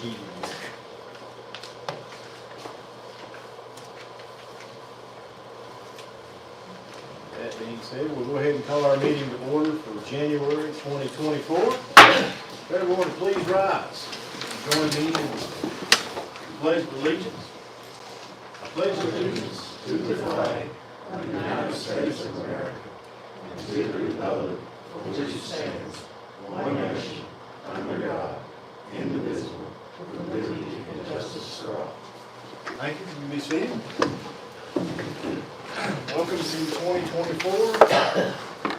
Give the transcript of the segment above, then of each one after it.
keys. That being said, we'll go ahead and call our meeting to order for January 2024. Everyone, please rise. Join me in the pledge of allegiance. I pledge allegiance to the flag of the United States of America and to the republic for which it stands, one nation, under God, indivisible, with liberty and justice for all. Thank you. You may be seated. Welcome to 2024.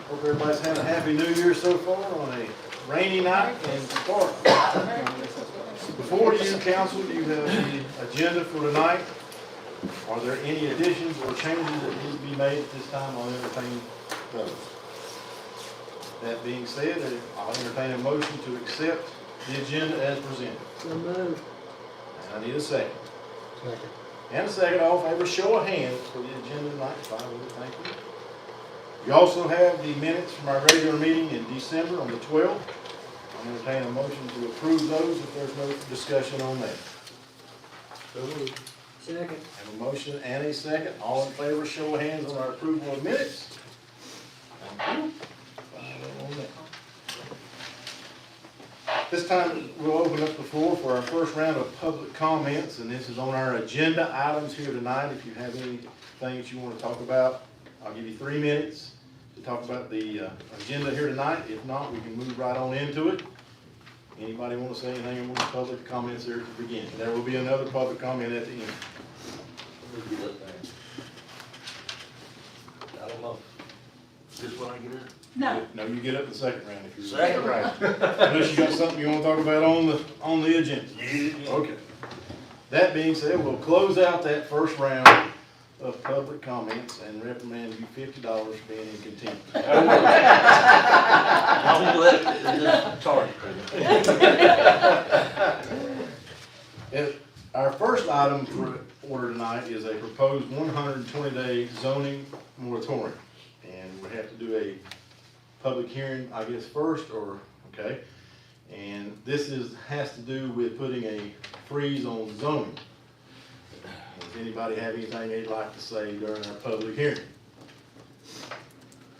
Hope everybody's had a happy new year so far on a rainy night in Sparta. Before you, council, you have the agenda for tonight. Are there any additions or changes that need to be made at this time? I'll entertain those. That being said, I'll entertain a motion to accept the agenda as presented. So moved. And I need a second. Second. And a second, all in favor, show of hands for the agenda tonight. Thank you. You also have the minutes from our regular meeting in December on the 12th. I'll entertain a motion to approve those if there's no discussion on that. So moved. Second. Have a motion and a second. All in favor, show of hands on our approval of minutes. Thank you. 5-0 on that. This time, we'll open up the floor for our first round of public comments, and this is on our agenda items here tonight. If you have anything that you want to talk about, I'll give you 3 minutes to talk about the agenda here tonight. If not, we can move right on into it. Anybody want to say anything in the public comments there to begin? There will be another public comment at the end. I don't know. Just when I get in? No. No, you get up in the second round if you're. Second round. Unless you got something you want to talk about on the agenda. Yeah. Okay. That being said, we'll close out that first round of public comments and reprimand you $50 for being in contempt. I'm glad it's target. Our first item for order tonight is a proposed 120-day zoning moratorium. And we have to do a public hearing, I guess, first, or, okay. And this has to do with putting a freeze on zoning. Does anybody have anything they'd like to say during our public hearing?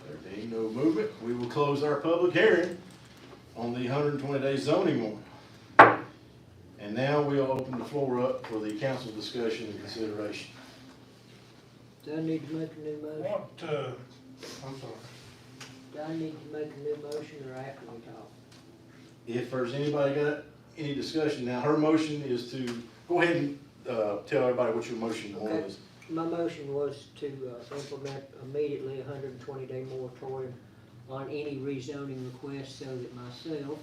There being no movement, we will close our public hearing on the 120-day zoning moratorium. And now we'll open the floor up for the council discussion and consideration. Do I need to make a new motion? I'm sorry. Do I need to make a new motion or after we talk? If there's anybody got any discussion, now her motion is to, go ahead and tell everybody what your motion Okay. was. My motion was to implement immediately a 120-day moratorium on any rezoning requests so that myself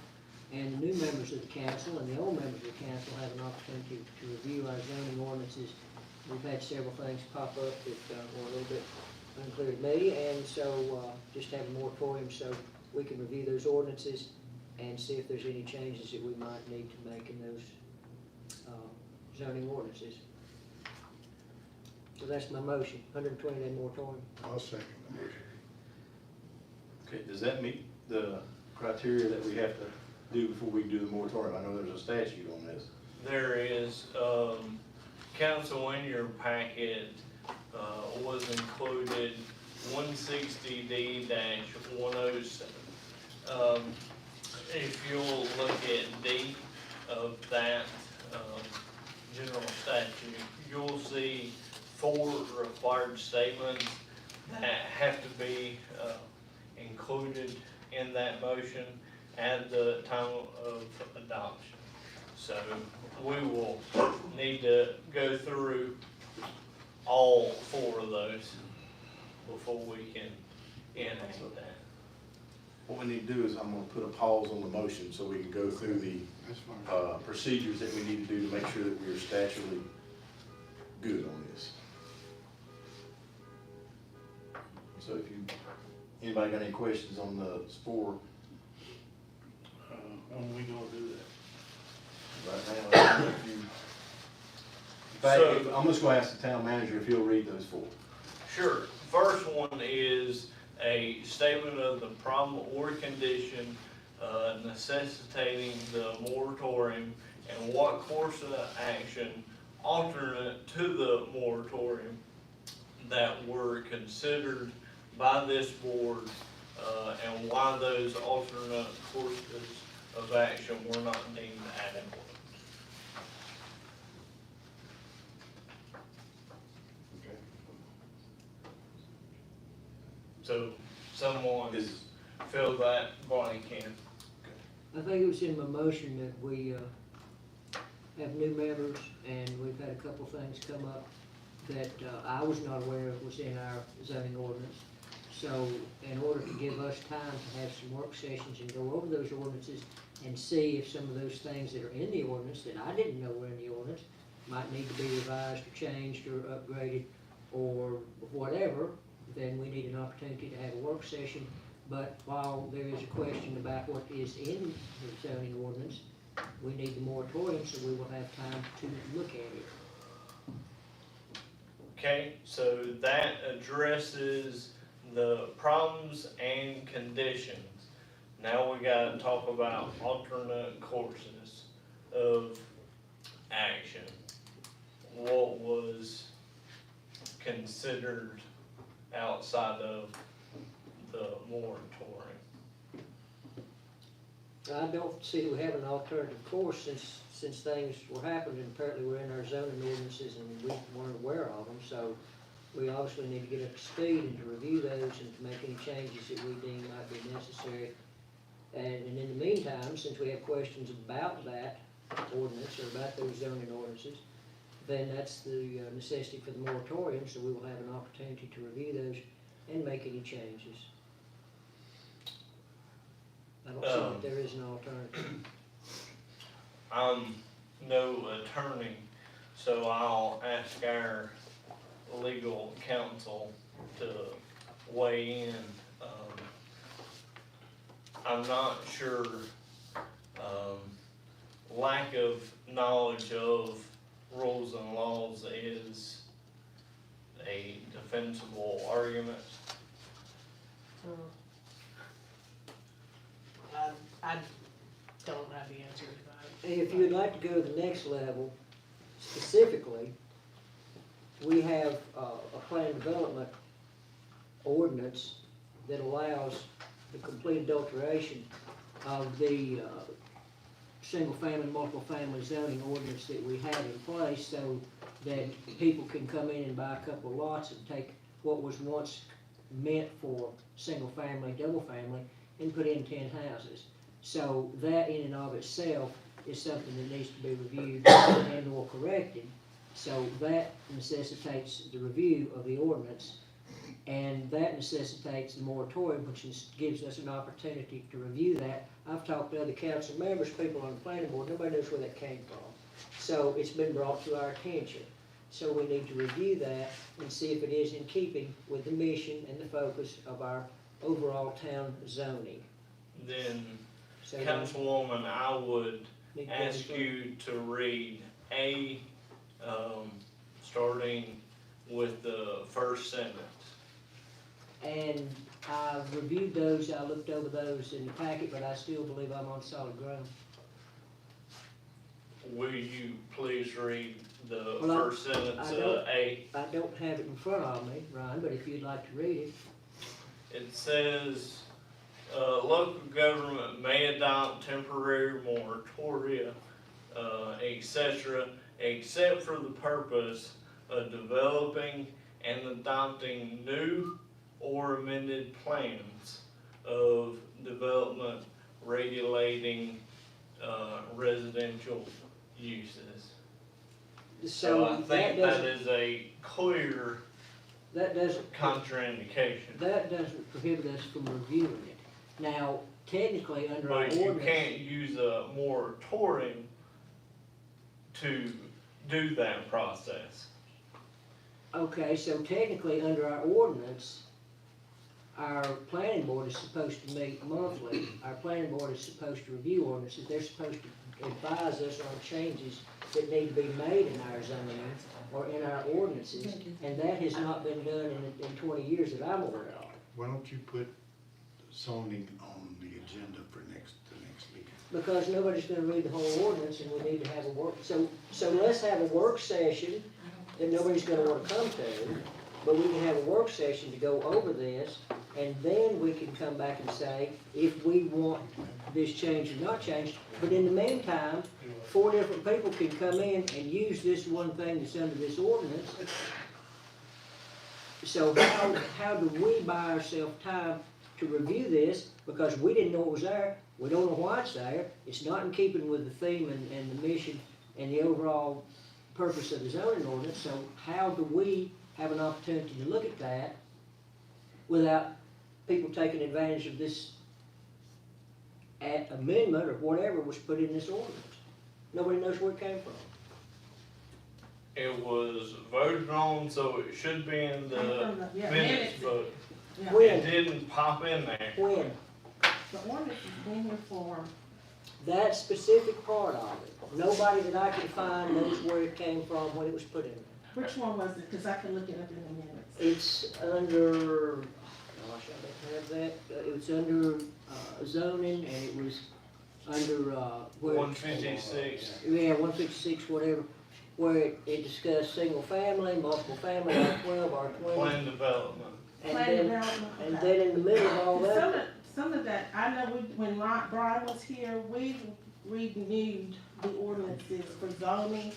and the new members of the council and the old members of the council have an opportunity to review our zoning ordinances. We've had several things pop up that were a little bit unclear to me, and so just have a moratorium so we can review those ordinances and see if there's any changes that we might need to make in those zoning ordinances. So that's my motion, 120-day moratorium. I'll second the motion. Okay, does that meet the criteria that we have to do before we do the moratorium? I know there's a statute on this. There is, council, in your packet, was included 160D-107. If you'll look at D of that, general statute, you'll see 4 required statements that have to be, included in that motion at the time of adoption. So we will need to go through all 4 of those before we can enact that. What we need to do is I'm gonna put a pause on the motion so we can go through the That's fine. procedures that we need to do to make sure that we are statutorily good on this. So if anybody got any questions on the 4? When are we gonna do that? Right now, if you, in fact, I'm just gonna ask the town manager if he'll read those 4. Sure. First one is a statement of the problem or condition necessitating the moratorium, and and what course of action alternate to the moratorium that were considered by this board, and why those alternate courses of action were not deemed adequate. Okay. So someone Is, fill that blank in. I think it was in my motion that we, have new members, and we've had a couple things come up that, I was not aware of was in our zoning ordinance. So, in order to give us time to have some work sessions and go over those ordinances and see if some of those things that are in the ordinance that I didn't know were in the ordinance might need to be revised or changed or upgraded or whatever, then we need an opportunity to have a work session. But while there is a question about what is in the zoning ordinance, we need the moratorium, so we will have time to look at it. Okay, so that addresses the problems and conditions. Now we gotta talk about alternate courses of action. What was considered outside of the moratorium? I don't see that we have an alternative course since things were happening, apparently we're in our zoning ordinances and we weren't aware of them, so we obviously need to get up to speed and to review those and to make any changes that we deem might be necessary. And in the meantime, since we have questions about that ordinance or about those zoning ordinances, then that's the necessity for the moratorium, so we will have an opportunity to review those and make any changes. I don't see that there is an alternative. I'm no attorney, so I'll ask our legal counsel to weigh in. I'm not sure, lack of knowledge of rules and laws is a defensible argument. I don't have the answer to that. And if you would like to go to the next level, specifically, we have a plan development ordinance that allows the complete adulteration of the single-family, multiple-family zoning ordinance that we have in place, so that people can come in and buy a couple of lots and take what was once meant for single-family, double-family, and put in 10 houses. So that in and of itself is something that needs to be reviewed and or corrected. So that necessitates the review of the ordinance, and that necessitates the moratorium, which gives us an opportunity to review that. I've talked to other council members, people on the planning board, nobody knows where that came from. So it's been brought to our attention. So we need to review that and see if it is in keeping with the mission and the focus of our overall town zoning. Then, So Councilwoman, I would need to ask go you to read A, starting with the first sentence. And I reviewed those, I looked over those in the packet, but I still believe I'm on solid ground. Will you please read the Well, first sentence I of don't- A? I don't have it in front of me, Ryan, but if you'd like to read it. It says, local government may adopt temporary moratoria, etc., except for the purpose of developing and adopting new or amended plans of development regulating, residential uses. So I that think that doesn't, is a clear that doesn't, contraindication. that doesn't prohibit us from reviewing it. Now, technically, under our But you ordinance. can't use a moratorium to do that process. Okay, so technically, under our ordinance, our planning board is supposed to meet monthly. Our planning board is supposed to review ordinances. They're supposed to advise us on changes that need to be made in our zoning or in our ordinances. And that has not been done in 20 years that I'm aware of. Why don't you put zoning on the agenda for the next meeting? because nobody's gonna read the whole ordinance, and we need to have a work, so let's have a work session that nobody's gonna wanna come to, but we can have a work session to go over this, and then we can come back and say if we want this changed or not changed. But in the meantime, 4 different people can come in and use this one thing that's under this ordinance. So how do we buy ourselves time to review this? Because we didn't know it was there, we don't know why it's there, it's not in keeping with the theme and the mission and the overall purpose of the zoning ordinance, so how do we have an opportunity to look at that without people taking advantage of this amendment or whatever was put in this ordinance? Nobody knows where it came from. It was voted on, so it should be in the minutes, but it When, didn't pop in there. when, The ordinance is in your form. that specific part of it, nobody that I can find knows where it came from when it was put in there. Which one was it? Cause I can look it up in the minutes. It's under, gosh, I don't have that, it was under zoning, and it was under, where. 156. Yeah, 156, whatever, where it discussed single family, multiple family, R12, R20. Plan development. And Plan then, development. and okay. then in the middle of all that, Some of that, I know when Brian was here, we renewed the ordinances for zoning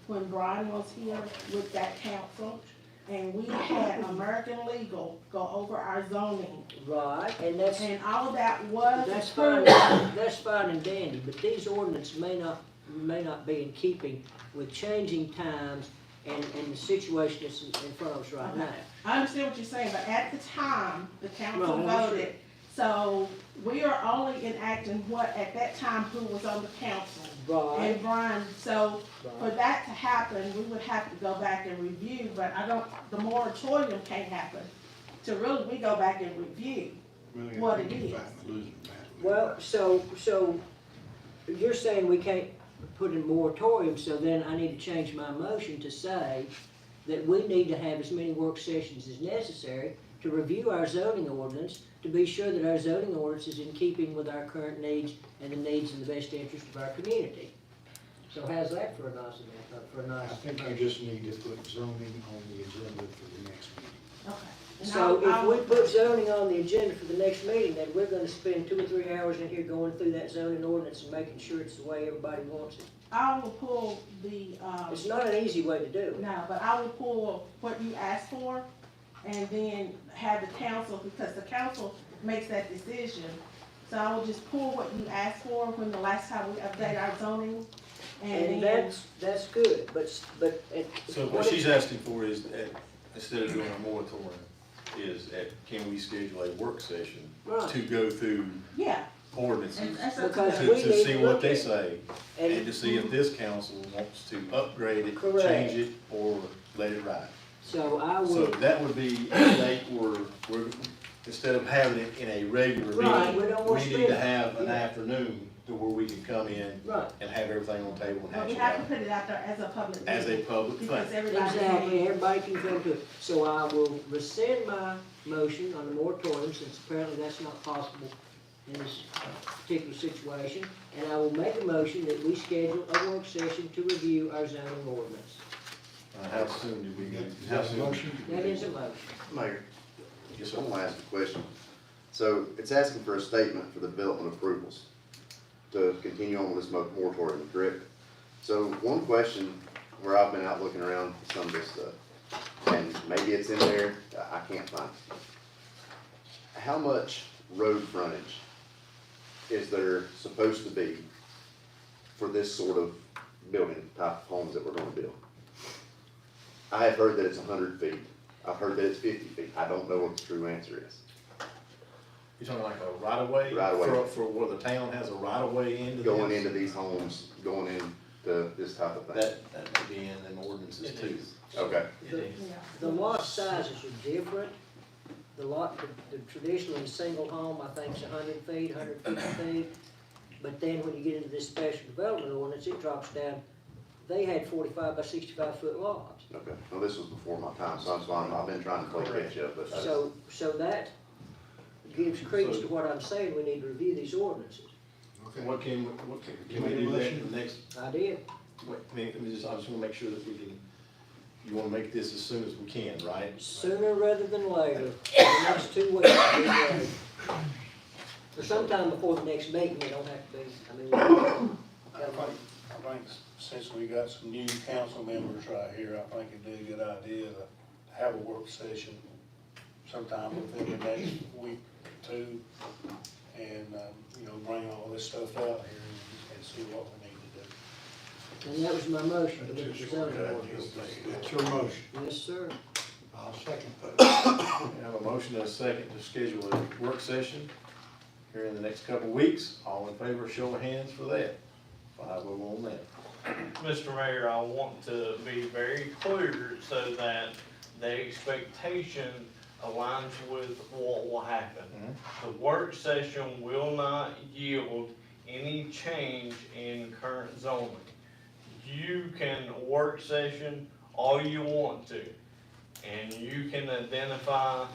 when Brian was here with that council. And we had American Legal go over our zoning. right, and that's, And all of that was that's fine, approved. that's fine and dandy, but these ordinances may not be in keeping with changing times and the situation that's in front of us right now. I understand what you're saying, but at the time, the council No, I voted. So we are only enacting what, at that time, who was on the council. Right, And Brian, so for right, that to happen, we would have to go back and review, but the moratorium can't happen. To really, we go back and review. What it is. well, so you're saying we can't put in moratorium, so then I need to change my motion to say that we need to have as many work sessions as necessary to review our zoning ordinance, to be sure that our zoning ordinance is in keeping with our current needs and the needs and the best interest of our community. So how's that for a nice, I think you just need to put zoning on the agenda for the next meeting. Okay. And So I'll- if we put zoning on the agenda for the next meeting, then we're gonna spend 2 or 3 hours in here going through that zoning ordinance and making sure it's the way everybody wants it. I will pull the, It's not an easy way to do it. no, but I will pull what you asked for and then have the council, because the council makes that decision. So I will just pull what you asked for when the last time we update our zoning. And then that's good, but. So what she's asking for is, instead of doing a moratorium, is can we schedule a work session Right. to go through Yeah. ordinances, And that's up to Because them. we to need see to what look they at- say, and to see if this council wants to upgrade it, Correct. change it, or let it ride. So I So would, that would be a date where instead of having it in a regular Right, we meeting, don't wanna we need to spend- have an yeah. afternoon to where we can come in right, and have everything on the table and But hash we it have to out put it out there as a public as a meeting. public Because thing. everybody. exactly, everybody can come to it. So I will rescind my motion on the moratorium, since apparently that's not possible in this particular situation. And I will make a motion that we schedule a work session to review our zoning ordinance. How soon do we get? Is How that a soon? motion? That is a motion. Mayor, Yes, I sir. want to ask a question. So it's asking for a statement for the development approvals to continue on with this moratorium, correct? So one question where I've been out looking around for some of this stuff, and maybe it's in there, I can't find it. How much road frontage is there supposed to be for this sort of building type of homes that we're gonna build? I have heard that it's 100 feet. I've heard that it's 50 feet. I don't know what the true answer is. You're talking like a right of way? Right of way. For where the town has a right of way into this? Going into these homes, going into this type of thing. That would be in them ordinances too. Okay, It is. Yeah. The lot sizes are different. The traditionally single home, I think is 100 feet, 150 feet. But then when you get into this special development ordinance, it drops down. They had 45 by 65 foot lots. okay. Well, this was before my time, so I'm fine. I've been trying to play catch up, but I So that gives credence to what I'm saying, we need to review these ordinances. Okay. Can we do that in the next, I did. wait, let me just, I just wanna make sure that we can, you wanna make this as soon as we can, right? Sooner rather than later, the next 2 weeks, be ready. Or sometime before the next meeting, it don't have to be, I mean, I think since we got some new council members right here, I think it'd be a good idea to have a work session sometime within the next week or two. And, bring all this stuff out here and see what we need to do. and that was my motion to look at the zoning ordinance. That's your motion. Yes, sir. I'll second that. We have a motion and a second to schedule a work session here in the next couple of weeks. All in favor, show of hands for that. 5-0 on that. Mr. Mayor, I want to be very clear so that the expectation aligns with what will happen. The work session will not yield any change in current zoning. You can work session all you want to, and you can identify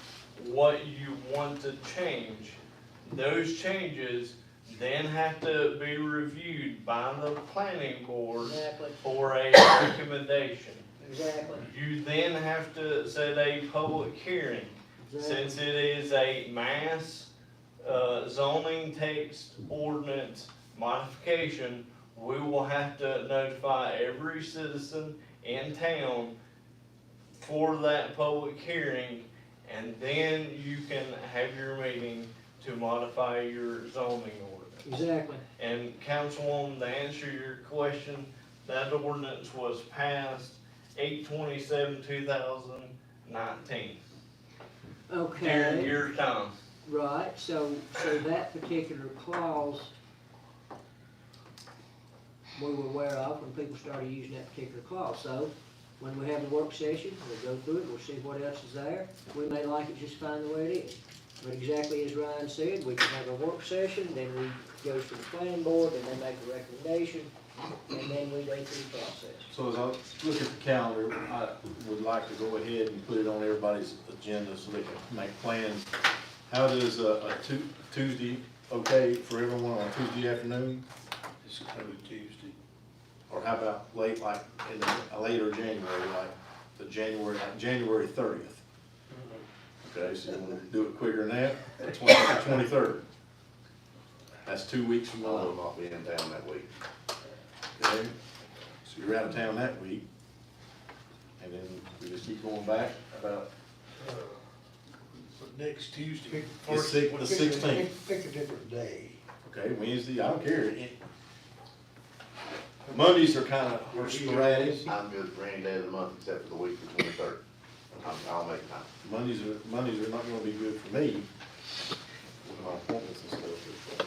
what you want to change. Those changes then have to be reviewed by the planning board Exactly, for a recommendation. exactly, You then have to set a public hearing. exactly. Since it is a mass zoning text ordinance modification, we will have to notify every citizen in town for that public hearing, and then you can have your meeting to modify your zoning ordinance. Exactly. And Councilwoman, to answer your question, that ordinance was passed 8/27/2019, during Okay, your time. right, so that particular clause we were aware of when people started using that particular clause. So when we have the work session, we'll go through it, we'll see what else is there. We may like it just fine the way it is. But exactly as Ryan said, we can have a work session, then we go to the planning board, and they make a recommendation, and then we go through the process. So as I look at the calendar, I would like to go ahead and put it on everybody's agenda so they can make plans. How does a Tuesday, okay for everyone on a Tuesday afternoon? It's coming Tuesday. Or how about late, like in a later January, like like January 30th? Okay, so you wanna do it quicker than that, the 23rd. That's 2 weeks from I will now, not be in town that week. okay? So you're out of town that week. And then we just keep going back about Next Tuesday. the 16th. Pick a different day. Okay, Wednesday, I don't care. Mondays are kinda sporadic. I'm good for any day of the month except for the week of the 23rd. I'll make time. Mondays are not gonna be good for me with my appointments and stuff.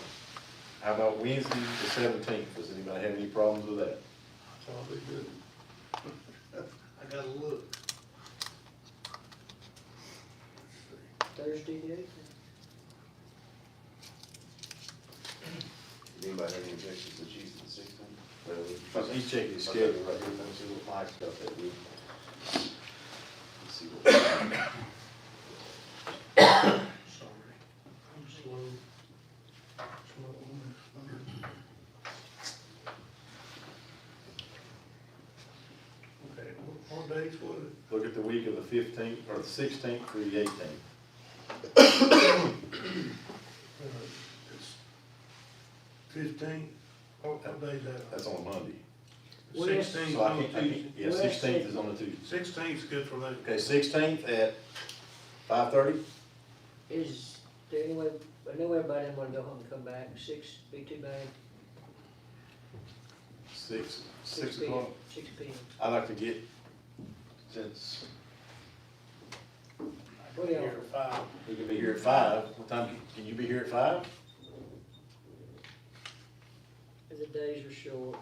How about Wednesday, the 17th? Does anybody have any problems with that? That'll be good. I gotta look. Thursday, the 8th? Does anybody have any objections to Tuesday the 16th? He's checking his schedule right here, let me see what Mike's got that week. Let's see what. Sorry. I'm slow. Okay, what dates was it? Look at the week of the 15th, or the 16th through the 18th. It's 15. What day is that? That's on a Monday. Well, 16th So I on can't, Tuesday. yeah, 16th is on a Tuesday. 16th's good for that. Okay, 16th at 5:30? Is there any way, I know everybody didn't wanna go home and come back, 6 be too bad? 6 6 o'clock? 6 p.m. I'd like to get, since What do y'all, Here at 5. we can be here at 5, what time, can you be here at 5? the days are short.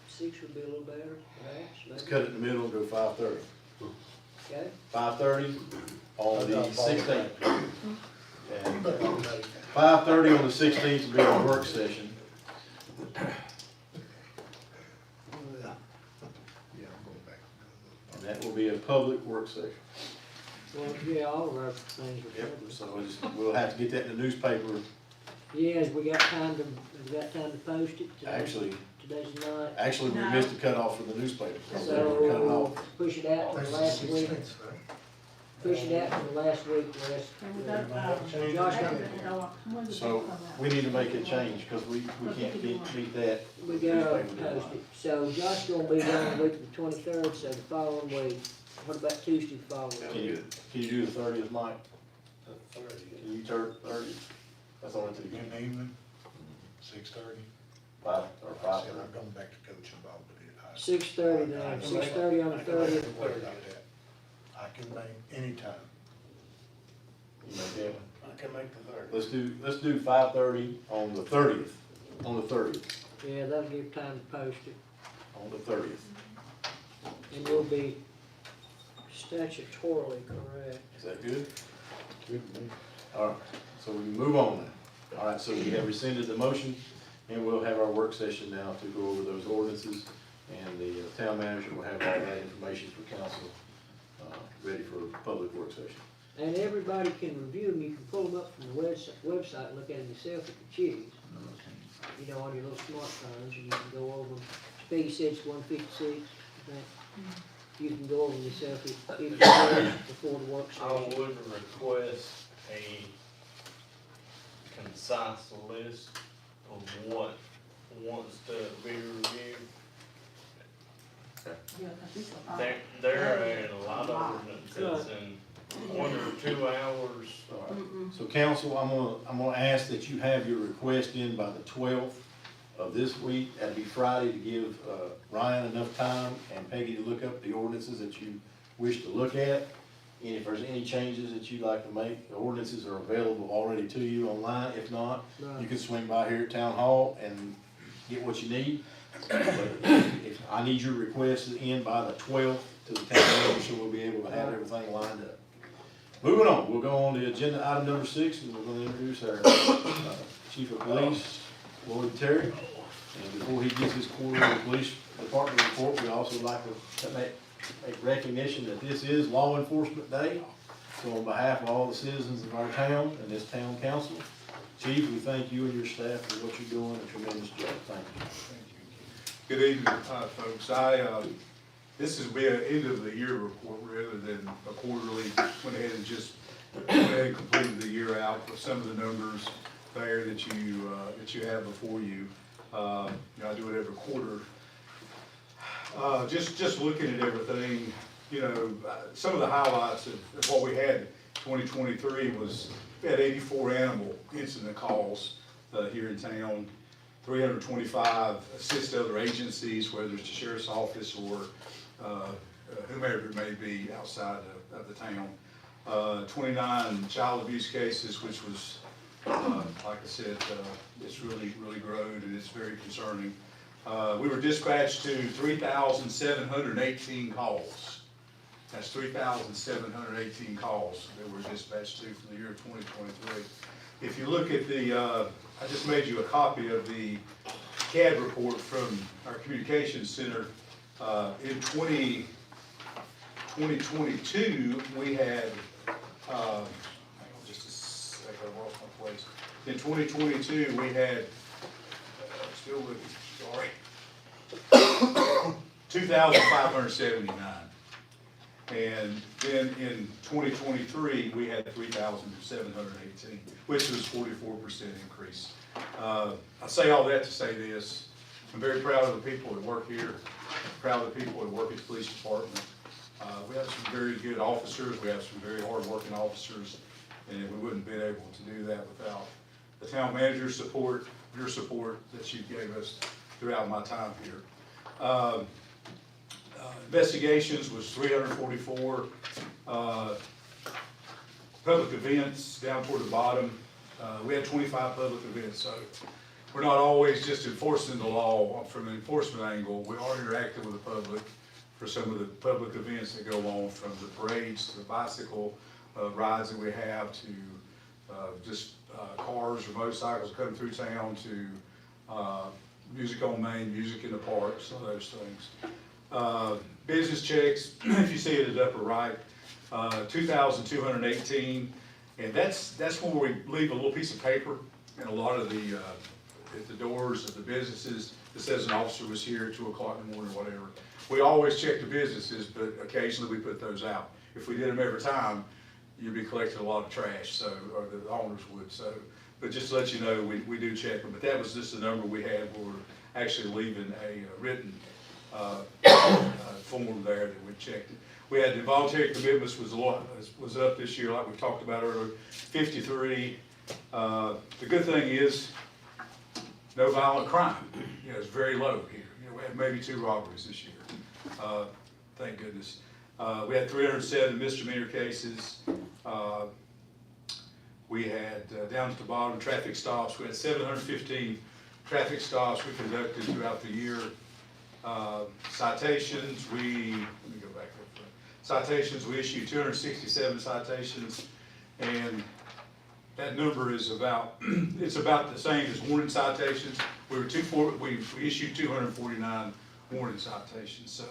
6 would be a little better, perhaps, Let's maybe. cut it in the middle and go 5:30. Okay, 5:30 on the 16th. And 5:30 on the 16th will be our work session. And that will be a public work session. well, yeah, all of our things are Yep, covered. so we'll have to get that in the newspaper Yes, we got time to post it? Actually, Today's the night. we No. missed the cutoff for the newspaper. Cut it So, off. push it out to the last week, push it out to the last week, Wes. And we got, Josh, when did So that come out? we need to make a change, because we can't meet that. We gotta post it. So Josh's gonna be down the week of the 23rd, so the following week. What about Tuesday the following week? Can you do the 30th, Mike? The 30th. Can you turn 30th? That's only two. In the evening, 6:30. 5 or 5. I'm going back to coaching ball, but 6:30 then, 6:30 on the 30th. I can make any time. You make that? I can make the 30th. Let's do 5:30 on the 30th, Yeah, that'll give time to post it. on the 30th. And we'll be statutorily correct. Is that good? Good. All right, so we can move on now. All right, so we have rescinded the motion, and we'll have our work session now to go over those ordinances, and the town manager will have all that information for council, ready for a public work session. And everybody can review them, you can pull them up from the website and look at them yourself if you choose. You know, on your little smartphones, and you can go over them. Speed says 156, I think. You can go over them yourself if you choose before the work I session. would request a concise list of what wants to be reviewed. Yeah, 'cause it's a lot. There are a lot of ordinances in 1 or 2 hours. So council, I'm gonna ask that you have your request in by the 12th of this week. That'd be Friday, to give Ryan enough time and Peggy to look up the ordinances that you wish to look at. And if there's any changes that you'd like to make, the ordinances are available already to you online. If not, you can swing by here at Town Hall and get what you need. But if I need your request in by the 12th to the town manager, so we'll be able to have everything lined up. Moving on, we'll go on to agenda item number 6, and we're gonna introduce our chief of police, Lloyd Terry. And before he gives his quarterly police department report, we also like to make recognition that this is Law Enforcement Day. So on behalf of all the citizens of our town and this town council, Chief, we thank you and your staff for what you're doing, a tremendous job. Thank you. Good evening, folks. This is be an end of the year report rather than a quarterly. Went ahead and just completed the year out with some of the numbers there that you have before you. I do it every quarter. Just looking at everything, some of the highlights of what we had in 2023 was we had 84 animal incident calls here in town. 325 assist other agencies, whether it's the sheriff's office or whomever it may be outside of the town. 29 child abuse cases, which was, like I said, it's really grown and it's very concerning. We were dispatched to 3,718 calls. That's 3,718 calls that we're dispatched to for the year of 2023. If you look at the, I just made you a copy of the CAD report from our communications center. In 2022, we had, hang on just a second, I lost my place. In 2022, we had, still looking, sorry, 2,579. And then in 2023, we had 3,718, which was 44% increase. I say all that to say this. I'm very proud of the people that work here, proud of the people that work at the police department. We have some very good officers. We have some very hard-working officers, and we wouldn't have been able to do that without the town manager's support, your support that you gave us throughout my time here. Investigations was 344. Public events down toward the bottom. We had 25 public events, so we're not always just enforcing the law from an enforcement angle. We are interacting with the public for some of the public events that go on, from the parades to the bicycle rides that we have, to just cars or motorcycles coming through town, to music on Main, music in the parks, some of those things. Business checks, if you see it at the upper right, 2,218, and that's where we leave a little piece of paper and a lot of the, at the doors of the businesses, it says an officer was here at 2 o'clock in the morning, or whatever. We always check the businesses, but occasionally we put those out. If we did them every time, you'd be collecting a lot of trash, so, or the owners would, so. But just to let you know, we do check them, but that was just the number we had, where we're actually leaving a written form there that we checked it. We had the voluntary commitments was up this year, like we talked about earlier, 53. The good thing is, no violent crime. You know, it's very low here. You know, we had maybe 2 robberies this year. Thank goodness. We had 307 misdemeanor cases. We had, down at the bottom, traffic stops. We had 715 traffic stops we conducted throughout the year. Citations, let me go back real quick. Citations, we issued 267 citations, and that number is about, it's about the same as warning citations. We issued 249 warning citations, so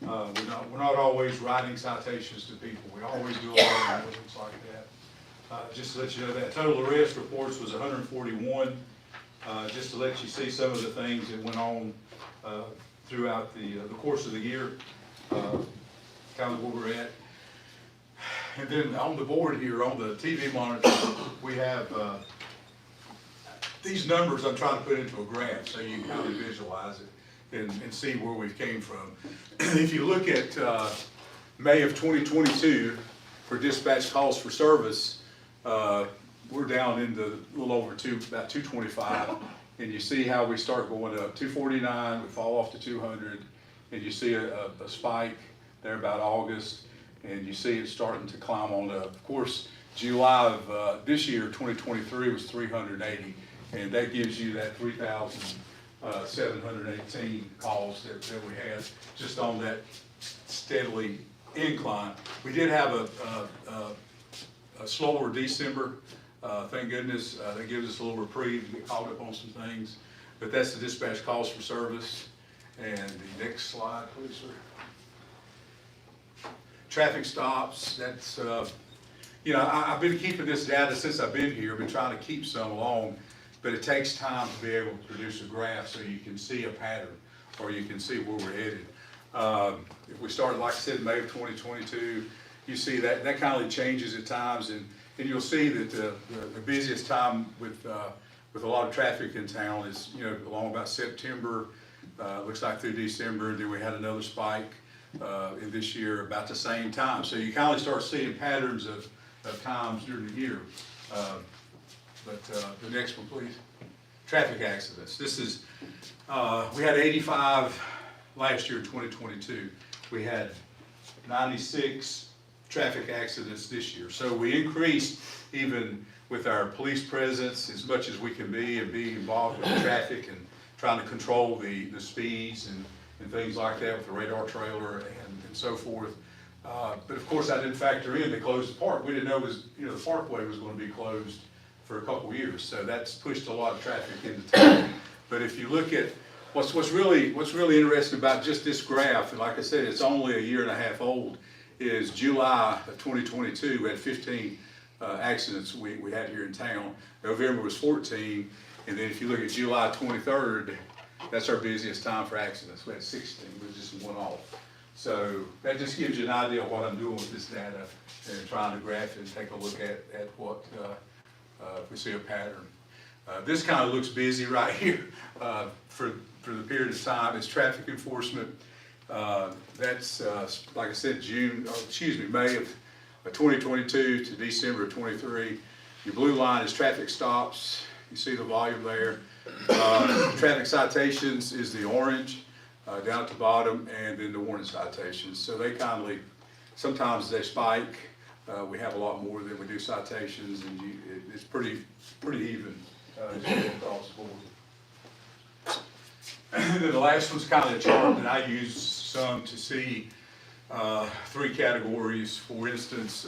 we're not always writing citations to people. We always do a lot of warnings like that. Just to let you know that total arrest reports was 141. Just to let you see some of the things that went on throughout the course of the year, kind of where we're at. And then on the board here, on the TV monitor, we have these numbers I'm trying to put into a graph so you can kind of visualize it and see where we came from. If you look at May of 2022 for dispatch calls for service, we're down into a little over about 225. And you see how we start going up, 249, we fall off to 200, and you see a spike there about August, and you see it starting to climb on up. Of course, July of this year, 2023, was 380, and that gives you that 3,718 calls that we had just on that steadily incline. We did have a slower December. Thank goodness, that gives us a little reprieve to get caught up on some things. But that's the dispatch calls for service. And the next slide, please, sir. Traffic stops, that's, you know, I've been keeping this data since I've been here. I've been trying to keep some along, but it takes time to be able to produce a graph so you can see a pattern or you can see where we're headed. If we started, like I said, in May of 2022, you see that kind of changes at times, and you'll see that the busiest time with a lot of traffic in town is, you know, along about September, looks like through December, and then we had another spike in this year about the same time. So you kind of start seeing patterns of times during the year. The next one, please. Traffic accidents. This is, we had 85 last year in 2022. We had 96 traffic accidents this year. So we increased, even with our police presence, as much as we can be, and being involved with the traffic and trying to control the speeds and things like that with the radar trailer and so forth. But of course, I didn't factor in the closed park. We didn't know the parkway was going to be closed for a couple years. So that's pushed a lot of traffic into town. But if you look at what's really interesting about just this graph, and like I said, it's only a year and a half old, is July of 2022, we had 15 accidents we had here in town. November was 14, and then if you look at July 23rd, that's our busiest time for accidents. We had 16, we just one off. So that just gives you an idea of what I'm doing with this data and trying to graph it and take a look at what, if we see a pattern. This kind of looks busy right here for the period of time. It's traffic enforcement. That's, like I said, May of 2022 to December of 23. Your blue line is traffic stops. You see the volume there. Traffic citations is the orange down at the bottom, and then the warning citations. So they sometimes they spike. We have a lot more than we do citations, and it's pretty even across the board. And then the last one's kind of a chart that I use some to see 3 categories. For instance,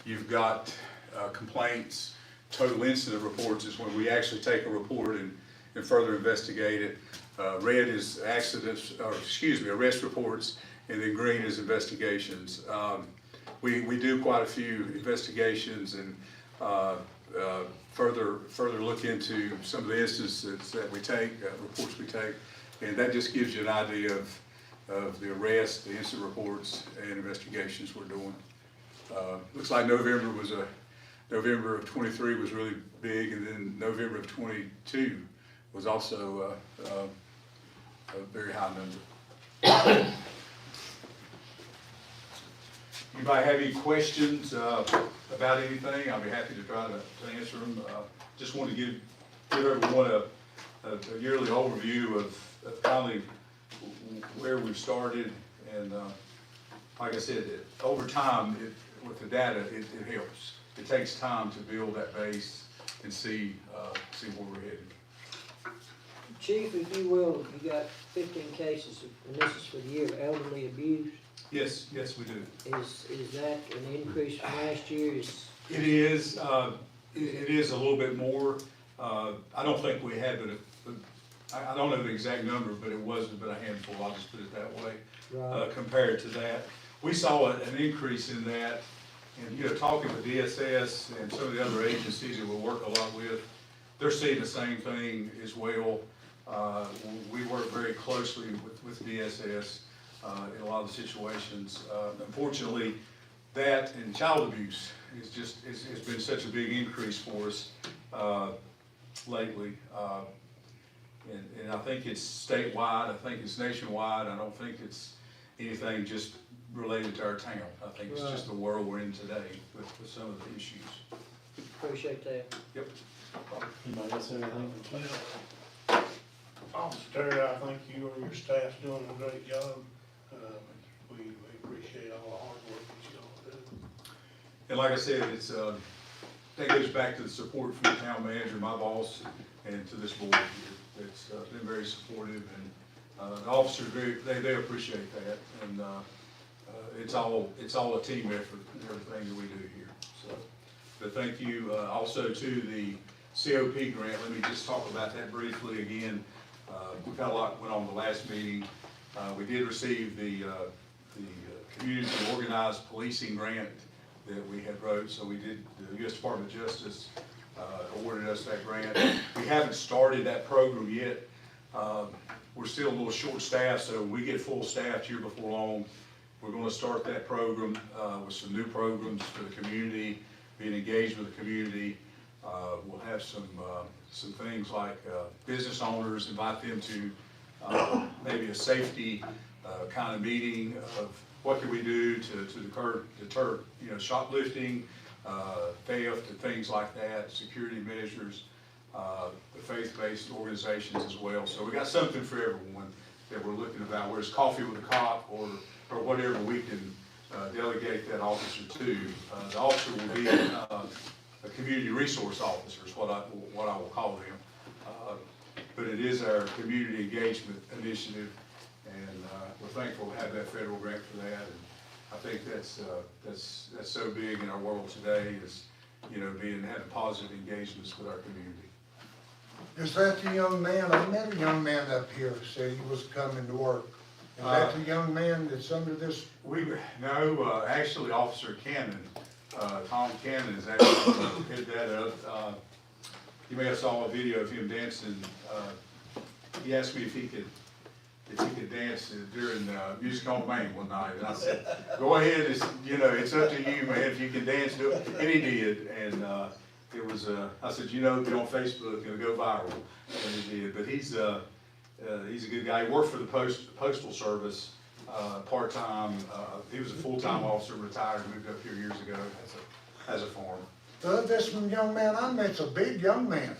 you've got complaints. Total incident reports is when we actually take a report and further investigate it. Red is arrest reports, and then green is investigations. We do quite a few investigations, and further look into some of the instances that we take, reports we take, and that just gives you an idea of the arrest, the incident reports, and investigations we're doing. Looks like November of '23 was really big, and then November of '22 was also a very high number. Anybody have any questions about anything? I'll be happy to try to answer them. Just want to give everyone a yearly overview of finally where we've started, and like I said, over time, with the data, it helps. It takes time to build that base and see where we're headed. Chief, if you will, you got 15 cases, and this is for the year of elderly abuse. Yes, we do. Is that an increase from last year? It is. It is a little bit more. I don't think we had, I don't know the exact number, but it wasn't but a handful. I'll just put it that way. Right. Compared to that, we saw an increase in that. And talking with DSS and some of the other agencies that we work a lot with, they're seeing the same thing as well. We work very closely with DSS in a lot of the situations. Unfortunately, that and child abuse has been such a big increase for us lately. And I think it's statewide, I think it's nationwide, I don't think it's anything just related to our town. I think it's just the world we're in today with some of the issues. Appreciate that. Yep. Anybody else have anything for Cliff? Officer Terry, I think you and your staff's doing a great job. We appreciate all the hard work that you all do. And like I said, it's that goes back to the support from the town manager, my boss, and to this board here. It's been very supportive, and the officer group, they appreciate that, and it's all a team effort and everything that we do here. So, but thank you also to the COP grant. Let me just talk about that briefly again. We've got a lot went on the last meeting. We did receive the community organized policing grant that we had wrote. So we did, the U.S. Department of Justice awarded us that grant. We haven't started that program yet. We're still a little short-staffed, so we get full staffed here before long. We're going to start that program with some new programs for the community, being engaged with the community. We'll have some things like business owners, invite them to maybe a safety kind of meeting of what can we do to deter shoplifting, theft, and things like that, security measures, the faith-based organizations as well. So we got something for everyone that we're looking about, whether it's coffee with a cop or whatever we can delegate that officer to. The officer will be a community resource officer is what I will call them. But it is our community engagement initiative, and we're thankful to have that federal grant for that. And I think that's so big in our world today, is having positive engagements with our community. Is that the young man? I met a young man up here who said he was coming to work. Is that the young man that's under this? No, actually Officer Cannon, Tom Cannon is actually headed that up. You may have saw a video of him dancing. He asked me if he could dance during Music on Main one night, and I said, "Go ahead, it's up to you, man. If you can dance, do it." And he did, and it was. I said, be on Facebook, it'll go viral, and he did. But he's a good guy. He worked for the Postal Service part time. He was a full time officer, retired, moved up here years ago as a farmer. This young man I met's a big young man.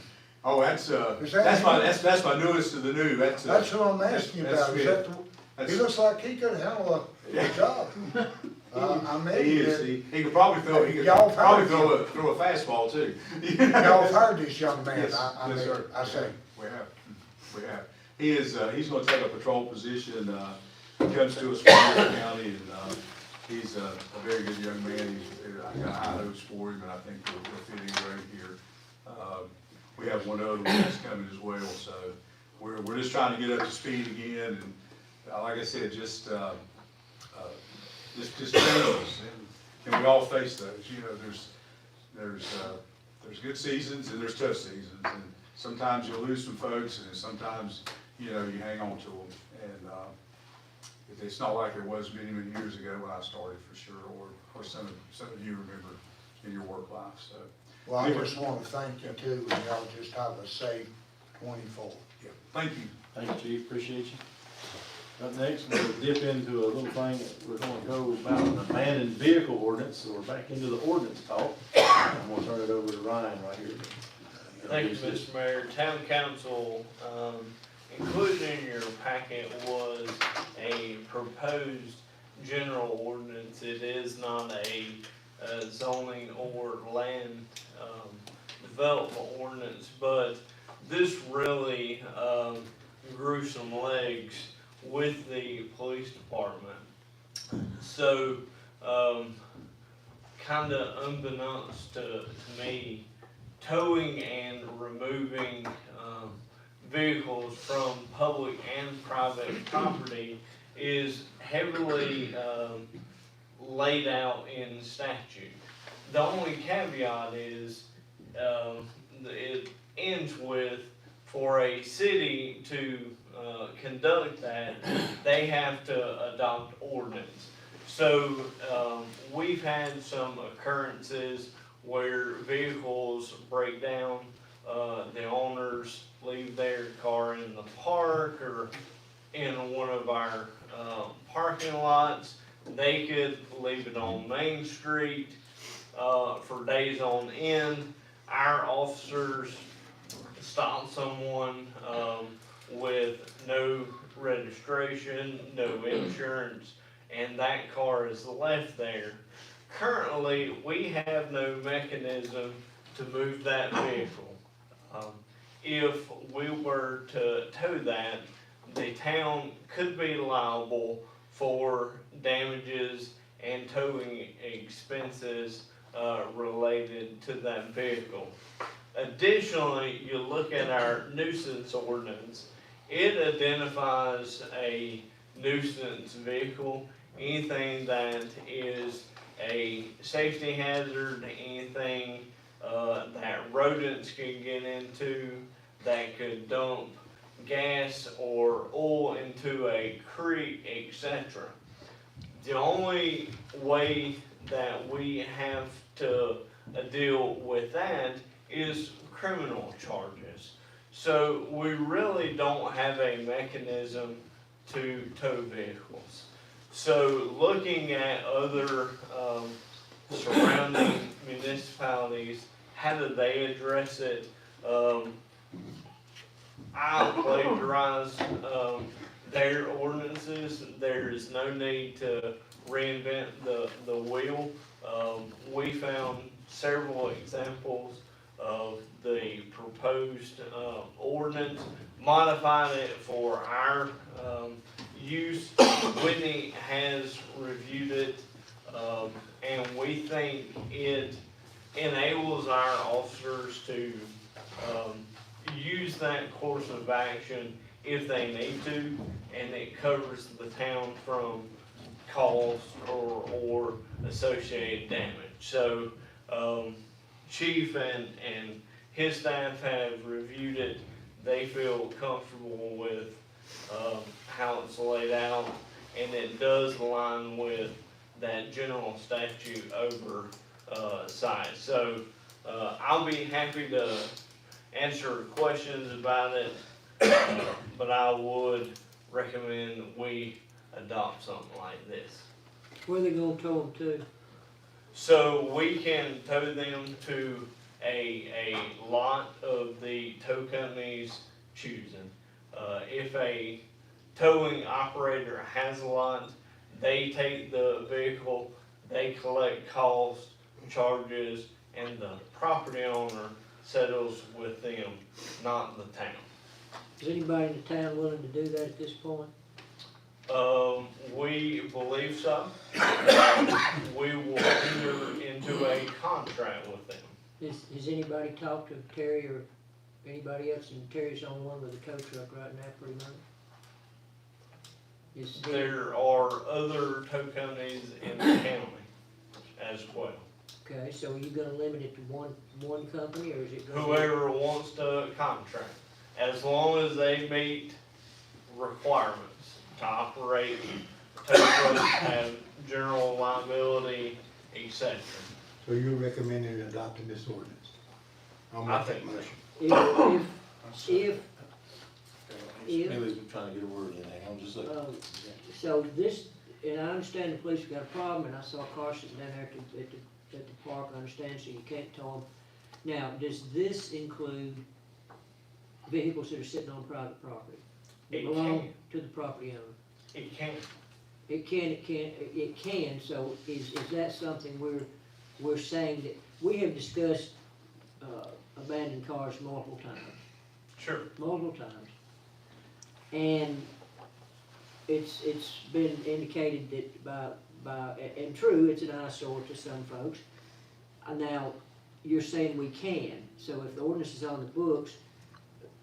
Oh, that's my newest of the new. That's who I'm asking you about. He looks like he could handle a job. I mean, he could probably throw a fastball too. Y'all have heard this young man. Yes, I say. We have. He's going to take a patrol position. He comes to us from York County, and he's a very good young man. I got high hopes for him, and I think we're fitting great here. We have one other one that's coming as well, so we're just trying to get up to speed again, and like I said, just changes, and we all face those. There's there's good seasons and there's tough seasons, and sometimes you lose some folks, and sometimes, you know, you hang on to them. And, it's not like it was many, many years ago when I started, for sure, or some of you remember in your work life, so. Well, I just wanna thank you too, and y'all just have a safe 24. Yeah, thank you. Thank you, Chief, appreciate you. Up next, we'll dip into a little thing that we're gonna go about an abandoned vehicle ordinance, so we're back into the ordinance talk. I'm gonna turn it over to Ryan right here. Thank you, Mr. Mayor. Town Council, included in your packet was a proposed general ordinance. It is not a zoning or land development ordinance, but this really grew some legs with the police department. So, kinda unbeknownst to me, towing and removing vehicles from public and private property is heavily laid out in statute. The only caveat is it ends with, for a city to conduct that, they have to adopt ordinance. So we've had some occurrences where vehicles break down, the owners leave their car in the park or in one of our parking lots. They could leave it on Main Street for days on end. Our officers stop someone with no registration, no insurance, and that car is left there. Currently, we have no mechanism to move that vehicle. If we were to tow that, the town could be liable for damages and towing expenses related to that vehicle. Additionally, you look at our nuisance ordinance, it identifies a nuisance vehicle, anything that is a safety hazard, anything that rodents can get into, that could dump gas or oil into a creek, etc. The only way that we have to deal with that is criminal charges. So we really don't have a mechanism to tow vehicles. So looking at other surrounding municipalities, how do they address it? I plagiarized their ordinances. There is no need to reinvent the wheel. We found several examples of the proposed ordinance, modified it for our use. Whitney has reviewed it, and we think it enables our officers to use that course of action if they need to, and it covers the town from cost or associated damage. So, Chief and his staff have reviewed it. They feel comfortable with how it's laid out, and it does align with that general statute oversight. So I'll be happy to answer questions about it, but I would recommend we adopt something like this. Where they gonna tow them to? So we can tow them to a lot of the tow company's choosing. If a towing operator has a lot, they take the vehicle, they collect costs, charges, and the property owner settles with them, not the town. Is anybody in the town willing to do that at this point? We believe so. We will enter into a contract with them. Has anybody talked to Terry or anybody else, and Terry's on one with a tow truck right now pretty much? There are other tow companies in the county as well. Okay, so are you gonna limit it to one company, or is it gonna be? Whoever wants to contract, as long as they meet requirements to operate, tow trucks, have general liability, etc. So you're recommending adopting this ordinance? I'll I make that think motion. If, Millie's been trying to get a word in there, I'm just saying. so this, and I understand the police have got a problem, and I saw cars sitting down there at the park, I understand, so you can't tow them. Now, does this include vehicles that are sitting on private property? That It belong can. to the property owner? It can. It can, so is that something we're saying that, we have discussed, abandoned cars multiple times. Sure. Multiple times. And it's been indicated that and true, it's an eyesore to some folks. Now, you're saying we can, so if the ordinance is on the books,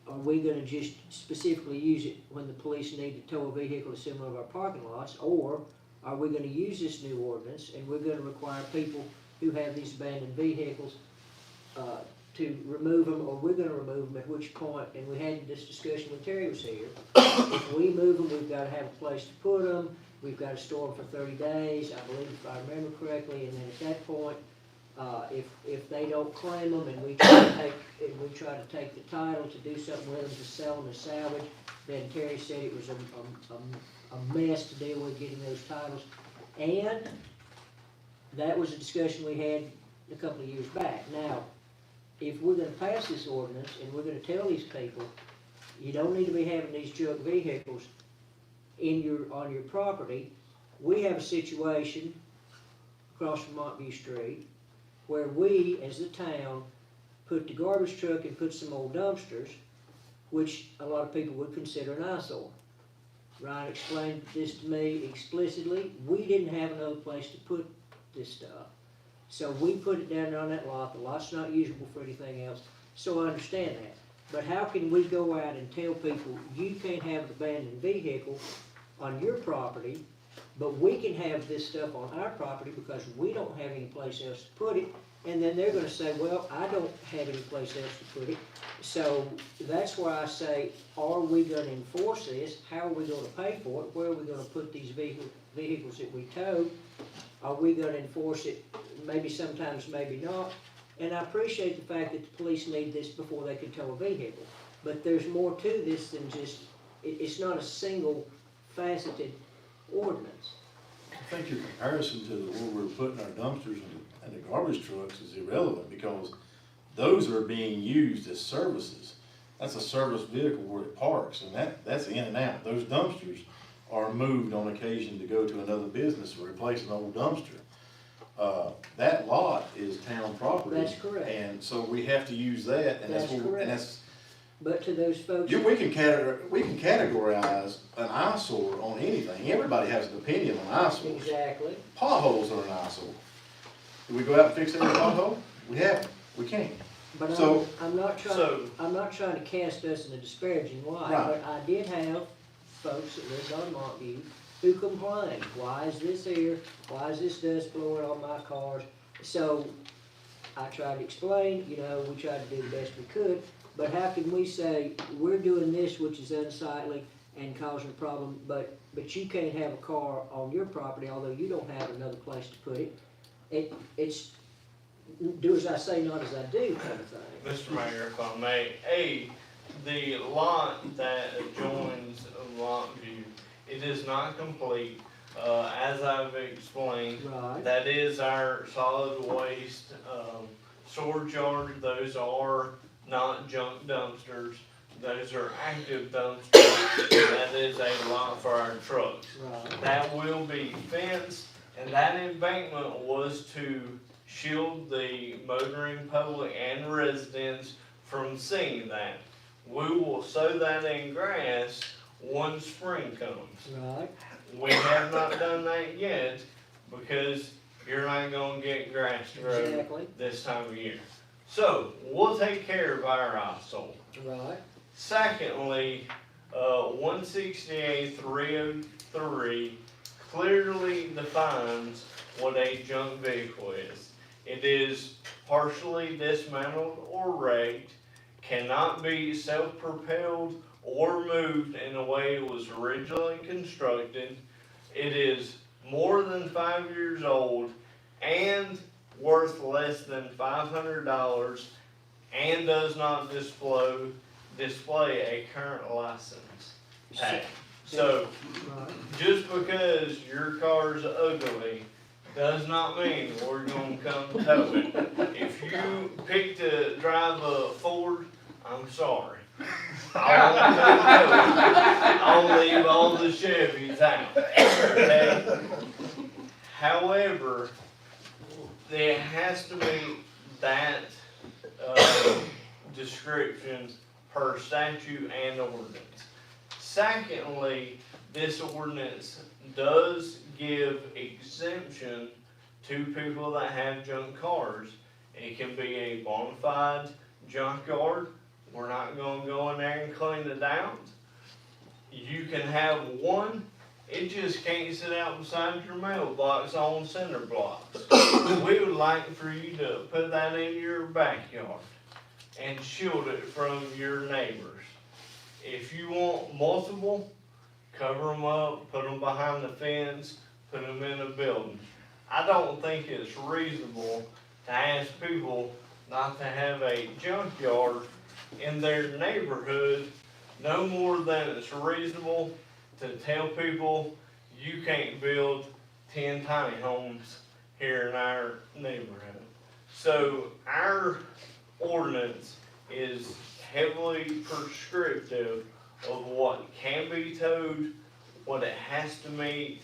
are we gonna just specifically use it when the police need to tow a vehicle to some of our parking lots? Or are we gonna use this new ordinance and we're gonna require people who have these abandoned vehicles, to remove them, or we're gonna remove them, at which point, and we had this discussion when Terry was here, if we move them, we've gotta have a place to put them, we've gotta store them for 30 days, I believe if I remember correctly, and then at that point, if they don't claim them and we try to take the title to do something with them, to sell them as salvage, then Terry said it was a mess to deal with getting those titles. And that was a discussion we had a couple of years back. Now, if we're gonna pass this ordinance and we're gonna tell these people, you don't need to be having these junk vehicles on your property, we have a situation across from Montview Street where we, as the town, put the garbage truck and put some old dumpsters, which a lot of people would consider an eyesore. Ryan explained this to me explicitly. We didn't have another place to put this stuff. So we put it down there on that lot. The lot's not usable for anything else, so I understand that. But how can we go out and tell people, you can't have an abandoned vehicle on your property, but we can have this stuff on our property because we don't have any place else to put it? And then they're gonna say, well, I don't have any place else to put it. So that's why I say, are we gonna enforce this? How are we gonna pay for it? Where are we gonna put these vehicles that we tow? Are we gonna enforce it? Maybe sometimes, maybe not. And I appreciate the fact that the police need this before they can tow a vehicle. But there's more to this than just, it's not a single faceted ordinance. I think your comparison to where we're putting our dumpsters and the garbage trucks is irrelevant, because those are being used as services. That's a service vehicle where it parks, and that's in and out. Those dumpsters are moved on occasion to go to another business or replace an old dumpster. That lot is town property. That's correct. And so we have to use that, and That's correct. and that's, But to those folks. we can categorize an eyesore on anything. Everybody has an opinion on eyesores. Exactly. Potholes are an eyesore. Do we go out and fix every pothole? We haven't. We can't. But So- I'm not So- trying to cast us in a disparaging light, Right. but I did have folks that lived on Montview who complained, why is this here? Why is this dust blowing on my cars? So I tried to explain, we tried to do the best we could, but how can we say, we're doing this which is unsightly and causing a problem, but you can't have a car on your property, although you don't have another place to put it? It's do as I say, not as I do kind of thing. Mr. Mayor, if I may, the lot that adjoins Lontview, it is not complete. As I've explained, Right. that is our solid waste, storage yard. Those are not junk dumpsters. Those are active dumpsters. That is a lot for our trucks. Right. That will be fenced, and that embankment was to shield the motoring public and residents from seeing that. We will sow that in grass when spring comes. Right. We have not done that yet because you're not gonna get grass to grow Exactly. this time of year. So, we'll take care of our eyesore. Right. Secondly, 168-303 clearly defines what a junk vehicle is. It is partially dismantled or wrecked, cannot be self-propelled or moved in the way it was originally constructed. It is more than 5 years old and worth less than $500 and does not display a current license tag. So, Right. just because your car's ugly does not mean we're gonna come tow it. If you pick to drive a Ford, I'm sorry. I'll leave all the Chevys out, okay? However, there has to be that, description per statute and ordinance. Secondly, this ordinance does give exemption to people that have junk cars. It can be a bona fide junkyard. We're not gonna go in there and clean it out. You can have one, it just can't sit out beside your mailbox on cinder blocks. We would like for you to put that in your backyard and shield it from your neighbors. If you want multiple, cover them up, put them behind the fence, put them in a building. I don't think it's reasonable to ask people not to have a junkyard in their neighborhood, no more than it's reasonable to tell people you can't build 10 tiny homes here in our neighborhood. So our ordinance is heavily prescriptive of what can be towed, what it has to meet,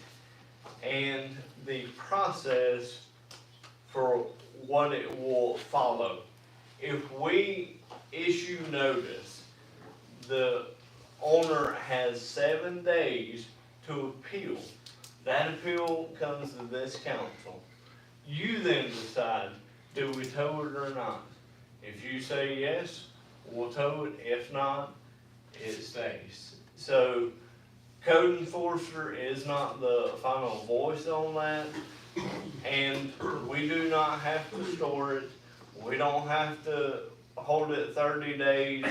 and the process for what it will follow. If we issue notice, the owner has 7 days to appeal. That appeal comes to this council. You then decide, do we tow it or not? If you say yes, we'll tow it. If not, it stays. So, code enforcer is not the final voice on that, and we do not have to store it. We don't have to hold it 30 days.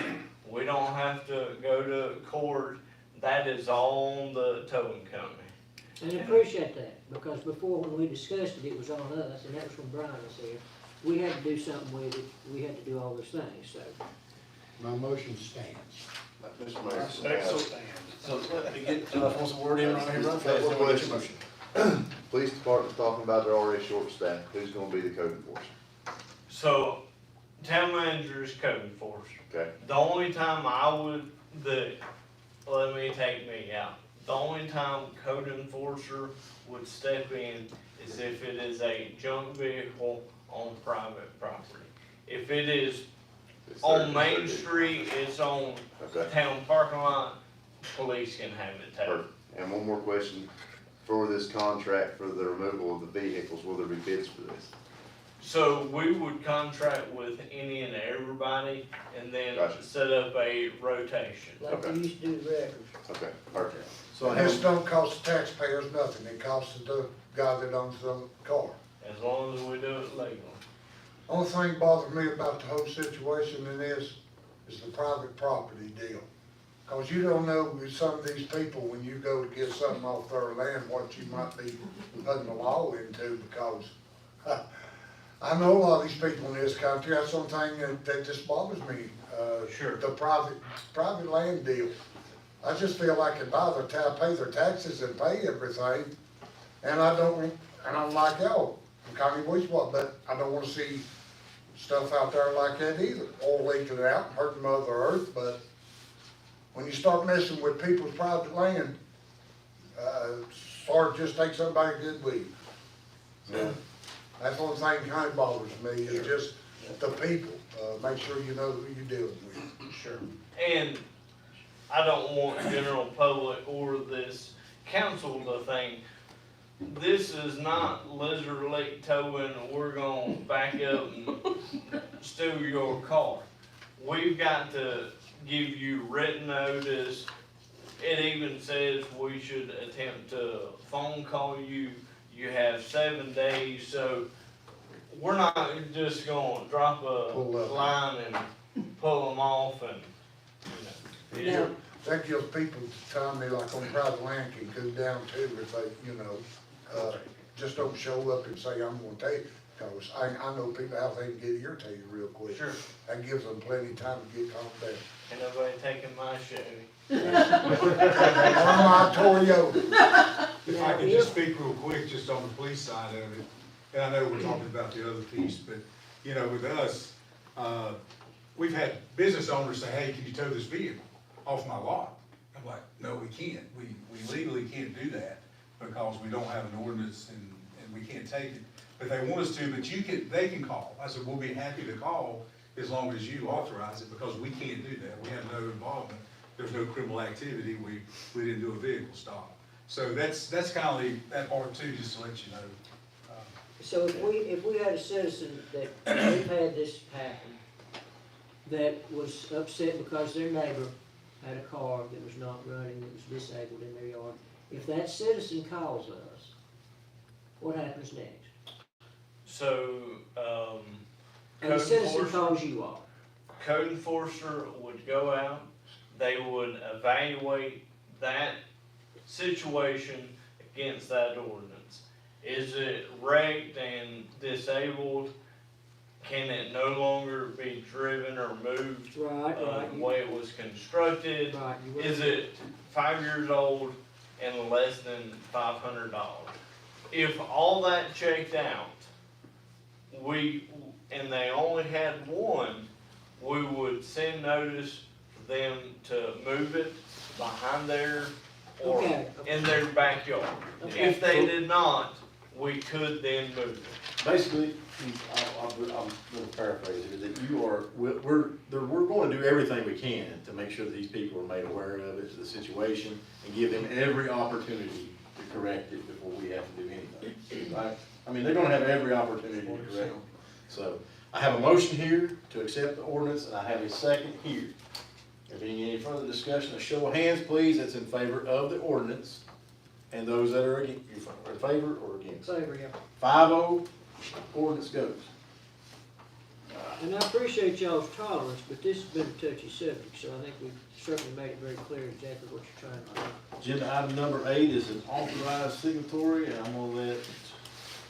We don't have to go to court. That is all on the towing company. And I appreciate that, because before when we discussed it, it was on us, and that was when Brian was here. We had to do something with it, we had to do all those things, so. My motion stands. Mr. Mayor. Second stand. So let me get, want some word in right here, right fast, Couple then we'll get your questions. motion. Police department's talking about they're already short-staffed, who's gonna be the code enforcer? So, town manager is code enforcer. Okay, The only time I would, let me take me out. The only time code enforcer would step in is if it is a junk vehicle on private property. If it is It's on their- Main Street, it's on Okay, town parking lot, police can have it towed. perfect. And one more question, for this contract for the removal of the vehicles, will there be bids for this? So we would contract with any and everybody and then Gotcha. set up a rotation. Like we used to do the records. Okay, perfect. So I This have, don't cost the taxpayers nothing, it costs the guy that owns the car. As long as we do it legally. Only thing bothers me about the whole situation in this is the private property deal. Cause you don't know with some of these people, when you go to get something off their land, what you might be putting the law into, because I know a lot of these people in this country, that's the only thing that just bothers me. Sure. The private land deal. I just feel like if I pay their taxes and pay everything, and I don't like y'all, I'm County Wastewater, but I don't wanna see stuff out there like that either. Oil leaking out, hurting Mother Earth, but when you start messing with people's private land, or just take somebody good with you. Yeah. That's the only thing kind of bothers me, is just the people, make sure you know who you're dealing with. Sure. And I don't want general public or this council to think, this is not Lizard Lake towing, we're gonna back up and steal your car. We've got to give you written notice. It even says we should attempt to phone call you. You have 7 days, so we're not just gonna drop a Pull up. line and pull them off and, you know. Now, That gives people time, they like on private land can go down too, if they, just don't show up and say, I'm gonna take, cause I know people out there can get irritated real quick. Sure. That gives them plenty of time to get calmed down. Ain't nobody taking my Chevy. On my Toyota. If I could just speak real quick, just on the police side of it, and I know we're talking about the other piece, but, with us, we've had business owners say, hey, can you tow this vehicle off my lot? I'm like, no, we can't. We legally can't do that because we don't have an ordinance and we can't take it. But they want us to, but they can call. I said, we'll be happy to call as long as you authorize it because we can't do that. We have no involvement. There's no criminal activity. We didn't do a vehicle stop. So that's kind of that part too, just to let you know. so if we had a citizen that, we've had this happen, that was upset because their neighbor had a car that was not running, that was disabled in their yard, if that citizen calls us, what happens next? So, And the code citizen enforcer, calls you all. code enforcer would go out, they would evaluate that situation against that ordinance. Is it wrecked and disabled? Can it no longer be driven or moved Right. the way it was constructed? Right. Is it 5 years old and less than $500? If all that checked out, and they only had one, we would send notice for them to move it behind there or Okay. in their backyard. Okay. If they did not, we could then move it. Basically, I'm gonna paraphrase it, is that we're gonna do everything we can to make sure that these people are made aware of it, the situation, and give them every opportunity to correct it before we have to do anything, right? I mean, they're gonna have every opportunity to correct it. So, I have a motion here to accept the ordinance, and I have a second here. If any further discussion, a show of hands, please, that's in favor of the ordinance, and those that are against, you in favor or against? Favor, yeah. 5-0, ordinance goes. And I appreciate y'all's tolerance, but this has been a touchy subject, so I think we've certainly made it very clear exactly what you're trying to do. Agenda item number 8 is an authorized signatory, and I'm gonna let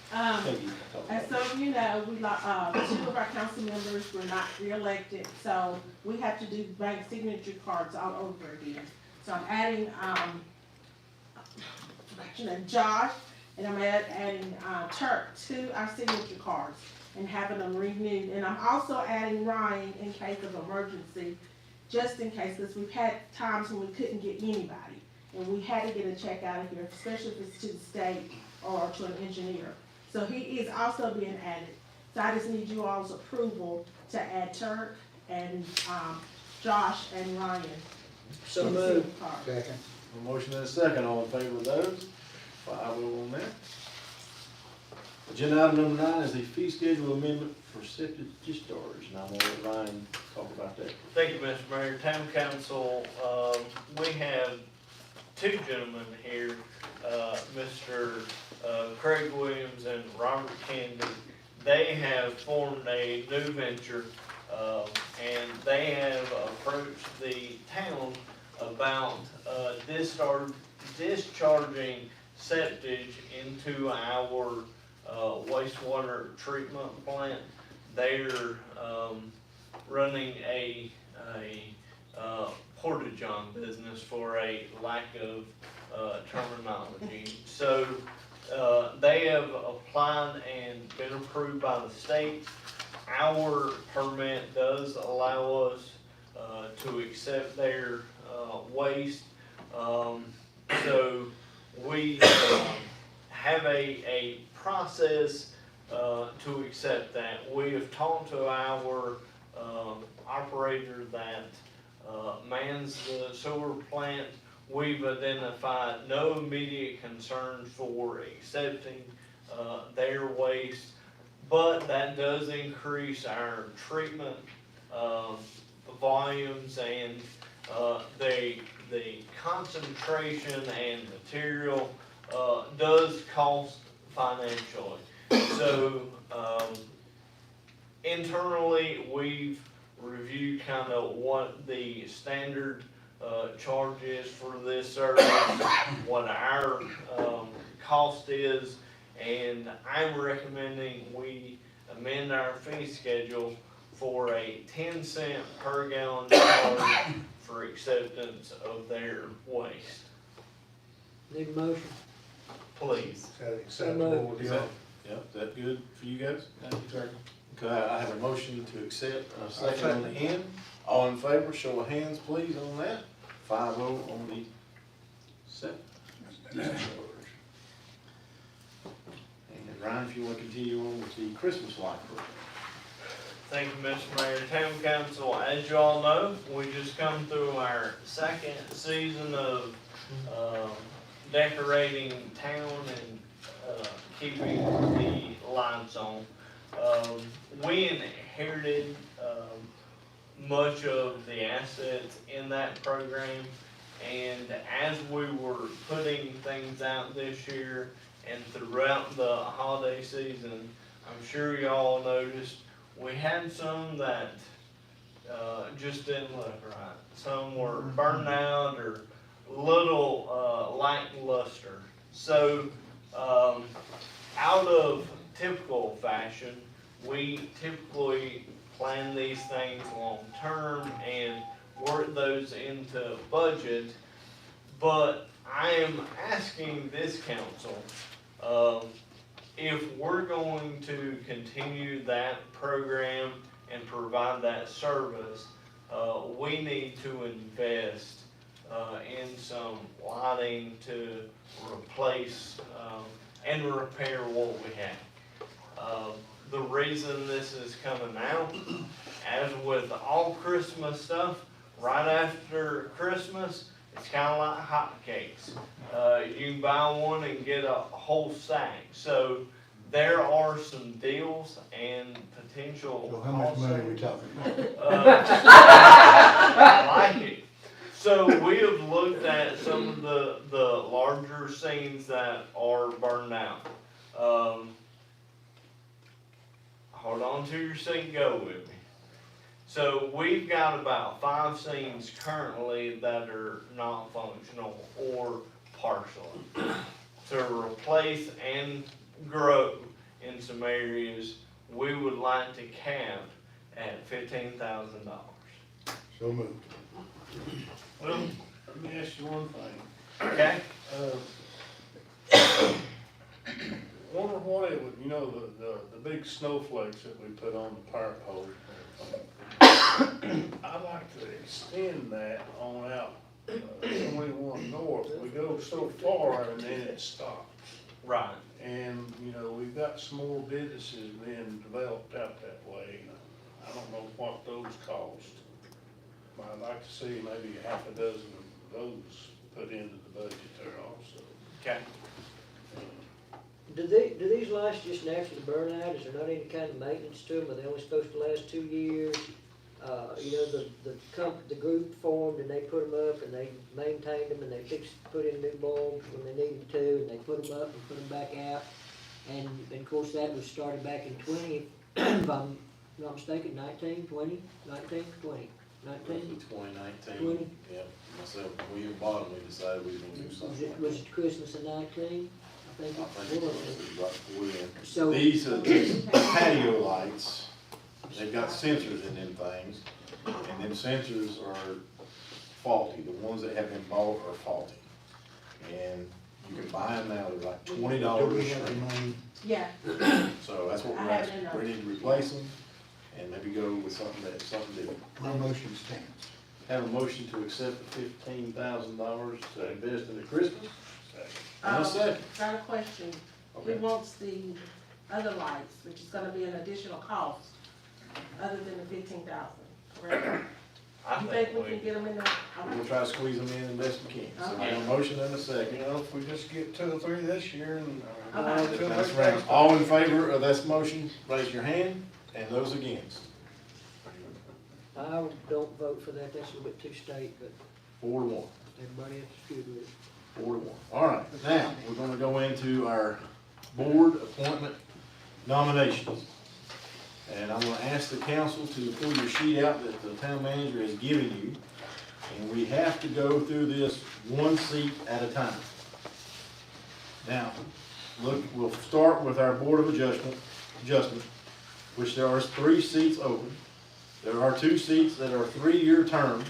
Peggy talk And about so, we two of our council members were not reelected, so we have to do bank signature cards all over again. So I'm adding, Josh, and I'm adding, Turk to our signature cards and having them renewed. And I'm also adding Ryan in case of emergency, just in case, because we've had times when we couldn't get anybody. And we had to get a check out of here, especially if it's to the state or to an engineer. So he is also being added. So I just need you all's approval to add Turk and, Josh and Ryan. So to the moved. signature card. Second. A motion and a second, all in favor of those? 5-0 on that. Agenda item number 9 is the fee schedule amendment for septic discharge, and I'm gonna let Ryan talk about that. Thank you, Mr. Mayor. Town Council, we have two gentlemen here, Mr. Craig Williams and Robert Kennedy. They have formed a new venture, and they have approached the town about discharging septic into our wastewater treatment plant. They're running a porta-john business for a lack of terminology. So they have applied and been approved by the state. Our permit does allow us to accept their waste. So we have a process to accept that. We have talked to our operator that mans the sewer plant. We've identified no immediate concerns for accepting their waste, but that does increase our treatment volumes, and the concentration and material does cost financially. So internally, we've reviewed kind of what the standard charge is for this service, what our cost is, and I'm recommending we amend our fee schedule for a 10-cent per gallon charge for acceptance of their waste. Need a motion? Please. Is that acceptable with Is you? that, yep, is that good for you guys? Okay, I have a motion to accept, a second on the end. All in favor, show of hands, please, on that. 5-0 on the second. And Ryan, if you want to continue on with the Christmas light program. Thank you, Mr. Mayor. Town Council, as you all know, we just come through our second season of decorating town and keeping the lights on. We inherited much of the assets in that program, and as we were putting things out this year and throughout the holiday season, I'm sure y'all noticed we had some that just didn't look right. Some were burned out or little lackluster. So out of typical fashion, we typically plan these things long term and work those into budget. But I am asking this council, if we're going to continue that program and provide that service, we need to invest in some lighting to replace and repair what we have. The reason this is coming out, as with all Christmas stuff, right after Christmas, it's kind of like hotcakes. You can buy one and get a whole sack. So there are some deals and potential. So how much money are we talking about? I like it. So we have looked at some of the larger scenes that are burned out. Hold on to your seat and go with me. So we've got about 5 scenes currently that are not functional or partially. To replace and grow in some areas, we would like to cap at $15,000. So moved. Well, let me ask you one thing. Okay? Wonder what it would, you know, the big snowflakes that we put on the power poles and everything. I'd like to extend that on out 21 north. We go so far and then it stops. Right. And, you know, we've got some more businesses being developed out that way. I don't know what those cost. But I'd like to see maybe half a dozen of those put into the budget there also. Okay. Do these lights just naturally burn out? Is there not any kind of maintenance to them? Are they only supposed to last 2 years? You know, the group formed and they put them up and they maintained them and they put in new bulbs when they needed to, and they put them up and put them back out. And of course that was started back in 20, if I'm not mistaken, 19, 20, 19, 20, 19? 2019. 20? Yeah, myself, we at bottom, we decided we were gonna do something. Was it Christmas of 19? I think I think it it was. was right before then. So, These patio lights, they've got sensors in them things, and them sensors are faulty. The ones that have been bought are faulty. And you can buy them now, they're like $20 Do a we have the string. money? Yeah, So that's what I we're have asking. it in We need to replace them and maybe go with something different. My motion stands. Have a motion to accept the $15,000 to invest in the Christmas. And a second. got a question. He Okay. wants the other lights, which is gonna be an additional cost, other than the 15,000, correct? I You think think we can get them in the, We'll try to squeeze them in as best we can. So I have a Okay. motion and a second. You know, if we just get 2 or 3 this year and. Okay. That's right. All in favor of this motion, raise your hand, and those against. I don't vote for that, that's a little bit too state, but 4-1. everybody else is good with it. 4-1. All right, now, we're gonna go into our board appointment nominations. And I'm gonna ask the council to pull your sheet out that the town manager has given you. And we have to go through this one seat at a time. Now, look, we'll start with our Board of Adjustment, which there are 3 seats open. There are 2 seats that are 3-year terms,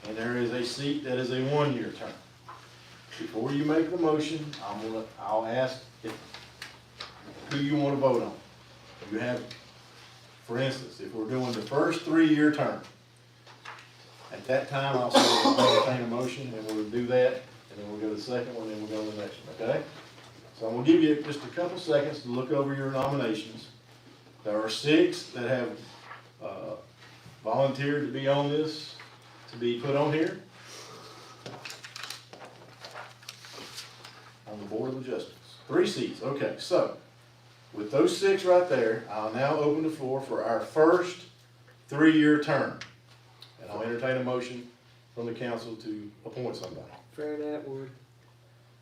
and there is a seat that is a 1-year term. Before you make the motion, I'll ask who you want to vote on. You have, for instance, if we're doing the first 3-year term, at that time, I'll say we'll entertain a motion, and we'll do that, and then we'll go to the second one, and then we'll go to the next one, okay? So I'm gonna give you just a couple seconds to look over your nominations. There are 6 that have volunteered to be on this, to be put on here. On the Board of Adjustments. 3 seats, okay, so with those 6 right there, I'll now open the floor for our first 3-year term. And I'll entertain a motion from the council to appoint somebody. Farron Atwood.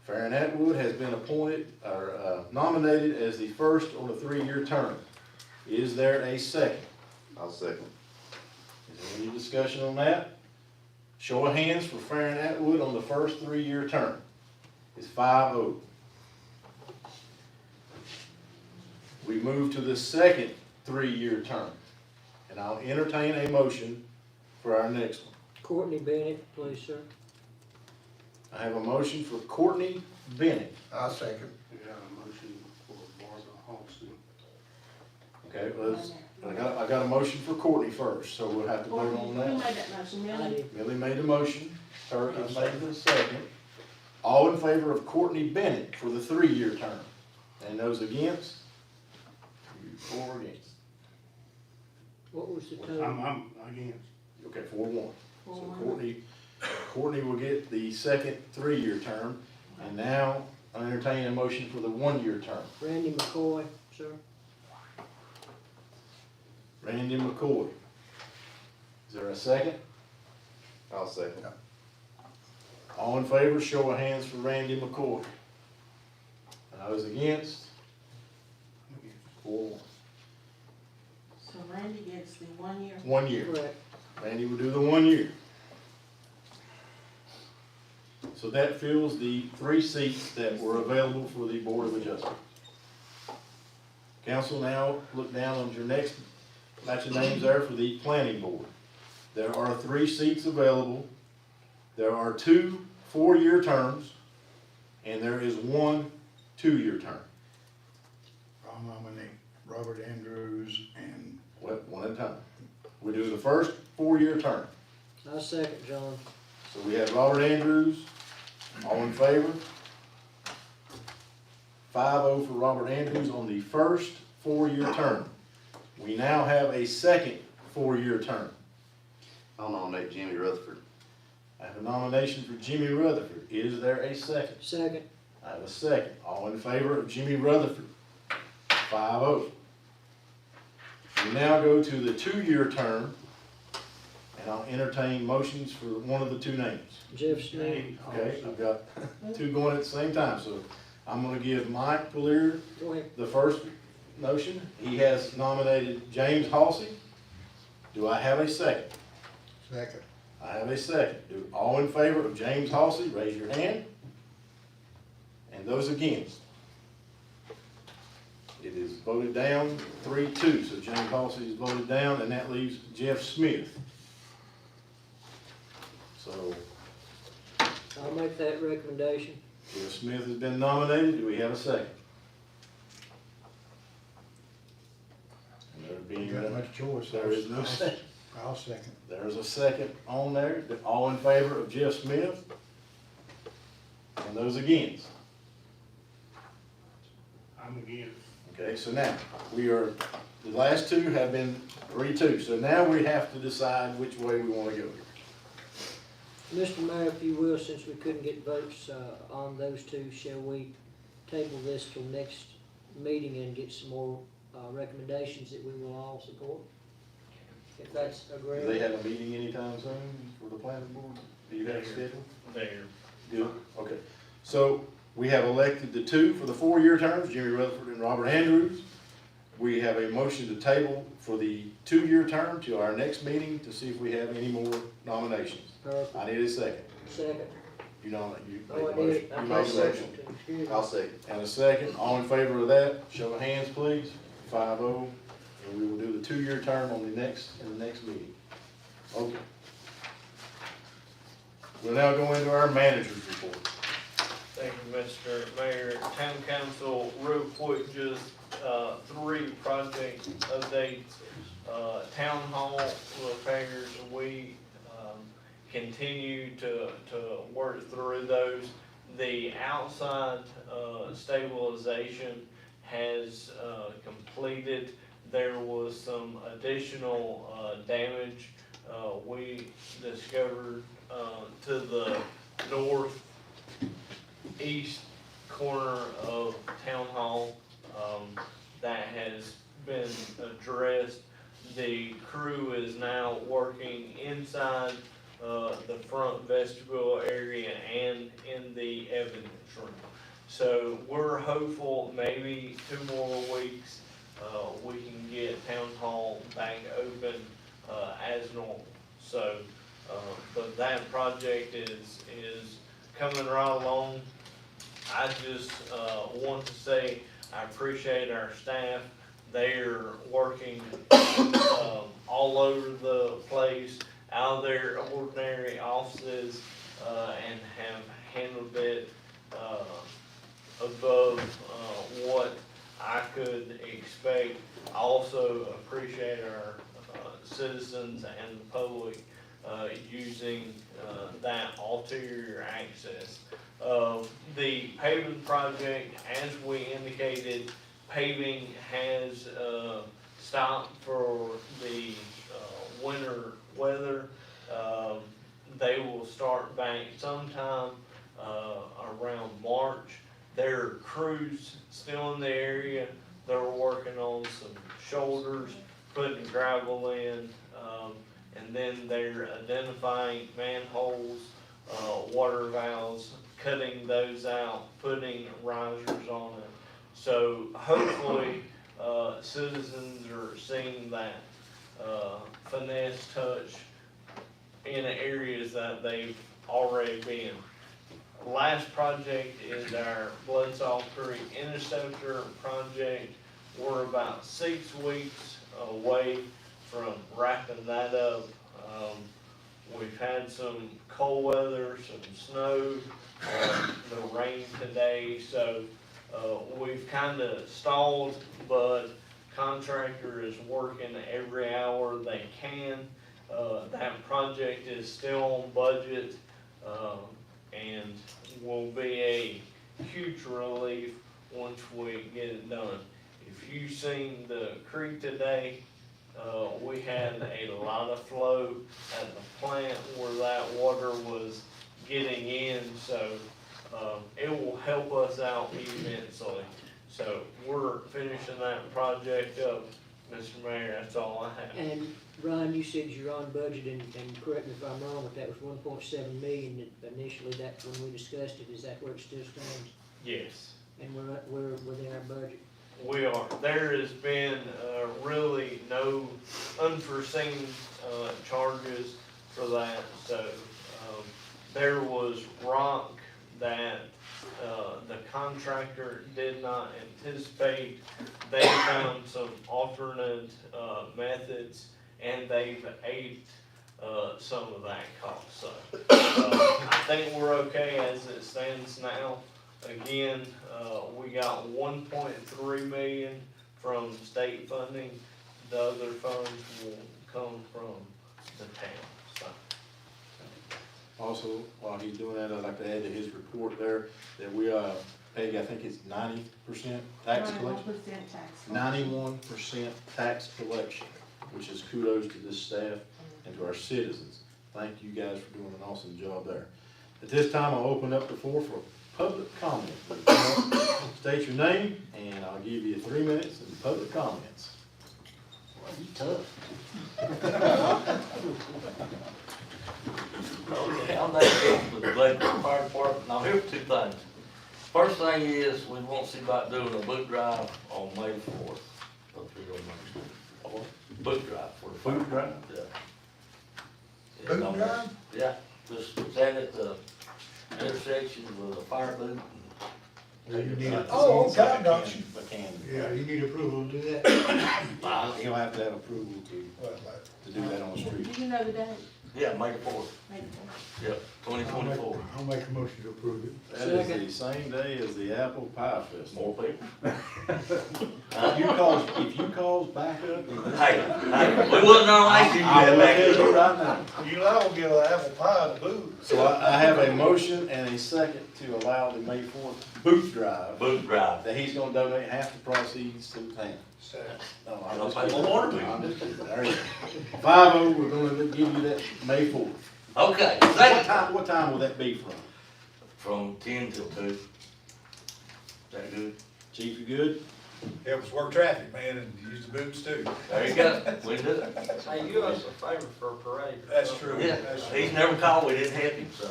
Farron Atwood has been appointed, or nominated as the first on a 3-year term. Is there a second? I'll second. Is there any discussion on that? Show of hands for Farron Atwood on the first 3-year term. It's 5-0. We move to the second 3-year term. And I'll entertain a motion for our next one. Courtney Bennett, please, sir. I have a motion for Courtney Bennett. I second. We got a motion for Barbara Halsey. Okay, I got a motion for Courtney first, so we'll have to vote on Who that. made that motion, I Millie? did. Millie made the motion, Turk has made the second. All in favor of Courtney Bennett for the 3-year term? And those against? 4 against. What was the total? I'm against. Okay, 4-1. So 4-1. Courtney will get the second 3-year term, and now I entertain a motion for the 1-year term. Randy McCoy, sir. Randy McCoy. Is there a second? I'll second. All in favor, show of hands for Randy McCoy. And those against? 4-1. So Randy gets the 1 year. 1 year. Correct. Randy will do the 1 year. So that fills the 3 seats that were available for the Board of Adjustment. Council, now look down on your next batch of names there for the Planning Board. There are 3 seats available. There are 2 4-year terms, and there is 1 2-year term. I'll nominate Robert Andrews and Well, one at a time. We do the first 4-year term. I second, John. So we have Robert Andrews. All in favor? 5-0 for Robert Andrews on the first 4-year term. We now have a second 4-year term. I'll nominate Jimmy Rutherford. I have a nomination for Jimmy Rutherford. Is there a second? Second. I have a second. All in favor of Jimmy Rutherford? 5-0. We now go to the 2-year term, and I'll entertain motions for one of the 2 names. Jeff Smith. Okay, I've got 2 going at the same time, so I'm gonna give Mike Polier Go ahead. the first motion. He has nominated James Halsey. Do I have a second? second. I have a second. All in favor of James Halsey, raise your hand. And those against? It is voted down 3-2, so James Halsey is voted down, and that leaves Jeff Smith. So I'll make that recommendation. Jeff Smith has been nominated. Do we have a second? And there being You got much choice. there is no second. I'll second. There's a second on there. All in favor of Jeff Smith? And those against? I'm against. Okay, so now, the last 2 have been 3-2, so now we have to decide which way we wanna go. Mr. Mayor, if you will, since we couldn't get votes on those 2, shall we table this till next meeting and get some more recommendations that we will all support? If that's Do agreeable. they have a meeting anytime soon for the planning board? Do you have a schedule? There. Good, okay. So, we have elected the 2 for the 4-year terms, Jimmy Rutherford and Robert Andrews. we have a motion to table for the 2-year term to our next meeting to see if we have any more nominations. Perfect. I need a second. Second. You know, you Oh, made I the motion. did. I You thought made the motion. second. Excuse me. I'll second. And a second, all in favor of that, show of hands, please, 5-0, and we will do the 2-year term on the next meeting. Okay. We'll now go into our manager's report. Thank you, Mr. Mayor. Town Council, real quick, just, 3 project updates. Town Hall repairs, we, continue to work through those. The outside, stabilization has, completed. There was some additional, damage, we discovered, to the northeast corner of Town Hall. That has been addressed. The crew is now working inside the front vestibule area and in the evidence room. So we're hopeful maybe 2 more weeks, we can get Town Hall back open as normal. So, but that project is coming right along. I just want to say I appreciate our staff. They're working all over the place, out of their ordinary offices, and have handled it above what I could expect. I also appreciate our citizens and the public using that ulterior access. The paving project, as we indicated, paving has stopped for the winter weather. They will start back sometime around March. There are crews still in the area. They're working on some shoulders, putting gravel in, and then they're identifying manholes, water valves, cutting those out, putting risers on it. So hopefully, citizens are seeing that finesse touch in areas that they've already been. Last project is our Bloodsall Creek Interceptor project. We're about 6 weeks away from wrapping that up. We've had some cold weather, some snow, the rain today, so we've kind of stalled, but contractor is working every hour they can. That project is still on budget, and will be a huge relief once we get it done. If you've seen the creek today, we had a lot of flow at the plant where that water was getting in, so it will help us out immensely. So we're finishing that project up, Mr. Mayor, that's all I have. And Ron, you said you're on budget, and correct me if I'm wrong, but that was 1.7 million initially, that's when we discussed it, is that where it still stands? Yes. And we're within our budget? We are. There has been really no unforeseen charges for that. So there was rock that the contractor did not anticipate. They found some alternate methods, and they've ate some of that cost. So I think we're okay as it stands now. Again, we got 1.3 million from state funding. The other funds will come from the town, so. Also, while he's doing that, I'd like to add to his report there that we, Peggy, I think it's 90% tax collection. 91% tax. 91% tax collection, which is kudos to this staff and to our citizens. Thank you guys for doing an awesome job there. At this time, I'll open up the floor for public comment. State your name, and I'll give you 3 minutes in public comments. Well, you tough. Okay, I'm Dave with the Glencoe Fire Department. Now, here's 2 things. First thing is, we want to see about doing a boot drive on May 4th. up there on Main Street. Boot drive for the fire. Boot drive? Yeah. Yeah, Boot no, drive? Yeah, just stand at the intersection with a fire boot. You need a- Oh, okay, I got you. Yeah, you need approval to do that? He'll have to have approval to do that on the street. Do you know the date? Yeah, May the 4th. Maybe. Yep, 2024. I'll make a motion to approve it. That is the same day as the Apple Pie Festival. More people. If you cause backup. Hey, we wasn't on ice, you I had will back tell you there. right now. You all get an apple pie to boot. So I have a motion and a second to allow the May 4th boot drive, Boot drive. that he's gonna donate half the proceeds to the town. No, I'm Don't just pay kidding. for water bill. I'm just kidding. There you go. 5-0, we're gonna give you that May 4th. Okay, What time will that be from? From 10 till 2. Is that good? Chief, you good? Help us work traffic, man, and use the boots too. There you go, we do it. Hey, you us a favor for a parade. That's true. Yeah, That's true. he's never called, we didn't help him, so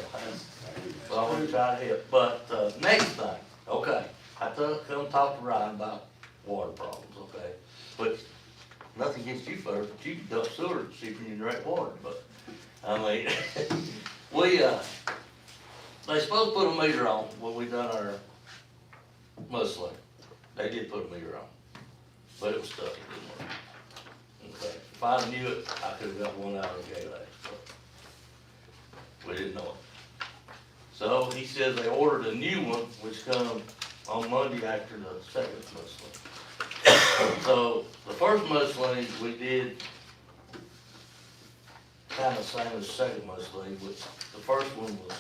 I'm gonna try to help. But, next thing, okay, I come talk to Ryan about water problems, okay? But nothing against you first, but you dump sewer to see if you can drink water, but, I mean, they supposed to put a meter on when we done our mudslinging. They did put a meter on, but it was stuck, it didn't work. Okay, if I knew it, I could've got one out of the gate, but we didn't know it. So he says they ordered a new one, which come on Monday after the second mudslinging. So the first mudslinging we did kinda same as the second mudslinging, which the first one was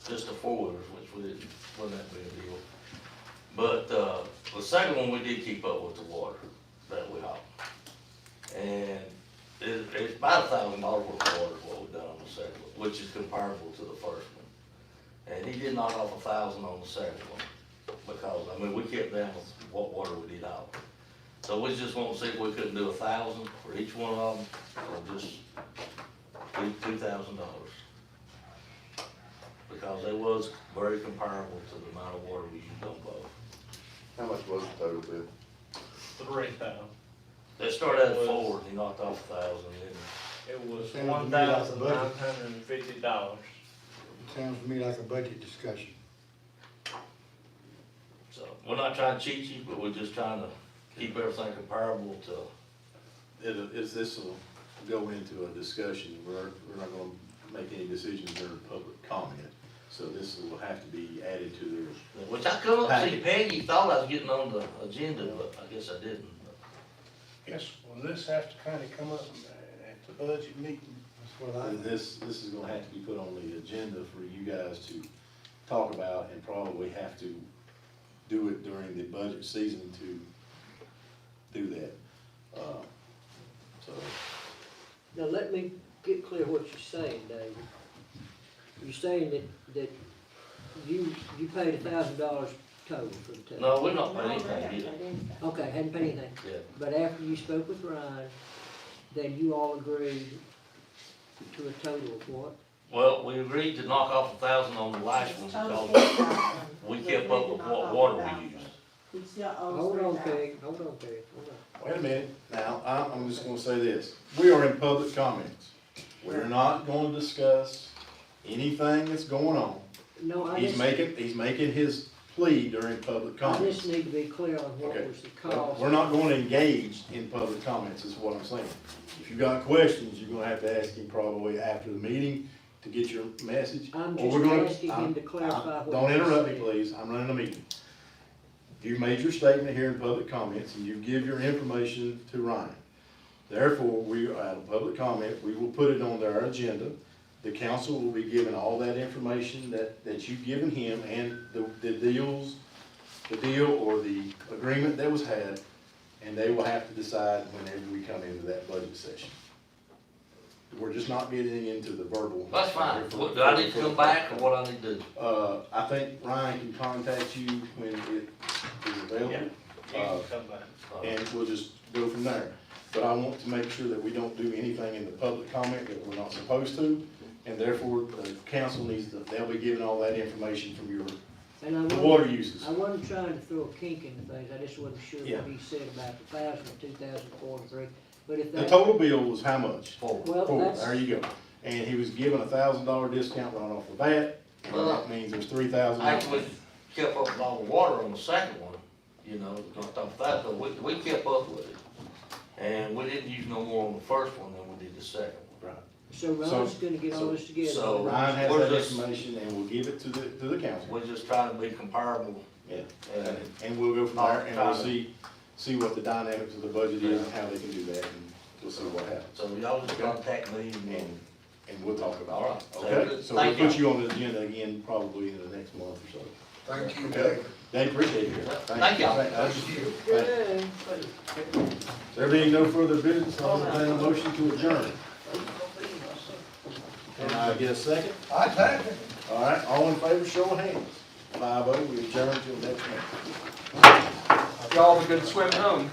just a four-wheelers, which wasn't that big a deal. But, the second one, we did keep up with the water that we hauled. And it's about $1,000 worth of water is what we done on the second one, which is comparable to the first one. And he did knock off 1,000 on the second one, because, I mean, we kept down with what water we did haul. So we just want to see if we couldn't do 1,000 for each one of them, or just do $2,000. Because it was very comparable to the amount of water we used on both. How much was the total bill? 3,000. They started at 4, and he knocked off 1,000, and It was Sounds to me like a budget. $1,950. Sounds to me like a budget discussion. so, we're not trying to cheat you, but we're just trying to keep everything comparable to, This will go into a discussion, we're not gonna make any decisions during public comment. So this will have to be added to their. which I come up and see Peggy thought I was getting on the agenda, but I guess I didn't. Yes, will this have to kinda come up at the budget meeting? That's what I think. This is gonna have to be put on the agenda for you guys to talk about, and probably have to do it during the budget season to do that. So, Now, let me get clear what you're saying, David. You're saying that you paid $1,000 total for the total? No, we're not No, paying they haven't anything either. paid anything. Okay, hadn't paid anything. Yeah. But after you spoke with Ryan, then you all agreed to a total of what? Well, we agreed to knock off 1,000 on the last one Total because 4,000. we kept up with what water we used. We still owe Hold on, 3,000. Peg, hold on, Peg, hold on. wait a minute, now, I'm just gonna say this, we are in public comments. We're not gonna discuss anything that's going on. No, I He's just, making his plea during public I comments. just need to be clear on what Okay. was the cost. We're not going to engage in public comments, is what I'm saying. If you've got questions, you're gonna have to ask him probably after the meeting to get your message. I'm Or we're just gonna- asking him to clarify what. Don't he interrupt me, said. please, I'm running a meeting. You've made your statement here in public comments, and you give your information to Ryan. Therefore, we are at a public comment, we will put it on their agenda. The council will be given all that information that you've given him, and the deal or the agreement that was had, and they will have to decide whenever we come into that budget session. We're just not getting into the verbal. That's fine. What, do I need to come back or what I need to do? I think Ryan can contact you when it is available. You can come back. And we'll just go from there. But I want to make sure that we don't do anything in the public comment that we're not supposed to, and therefore, the council needs to, they'll be given all that information from your And I the wasn't- water uses. I wasn't trying to throw a kink into things, I just wasn't sure Yeah. what he said about the 2,403, but if The that. total bill was how much? Four. Well, Four, that's. there you go. And he was given $1,000 discount right off the bat, and that means there's $3,000. Actually, kept up with all the water on the second one, you know, not off that, but we kept up with it. And we didn't use no more on the first one than we did the second one. Right. So Ron's gonna get all this together. so- Ryan has We're that just- information, and we'll give it to the council. We're just trying to be comparable. Yeah. And And we'll go from there, and we'll see what the dynamics of the budget is, and how they can do that, and we'll see what happens. so y'all just contact me And we'll talk about All it. right. Okay? So we'll Thank put you on the agenda again, probably in the next month or so. Thank you, Okay. Dave. They appreciate it. Thank y'all. Thank you. Good. There being no further business, I'll entertain a motion to adjourn. Can I get a second? I thank you. All right, all in favor, show of hands. 5-0, we adjourn till next month. Y'all have a good swim home.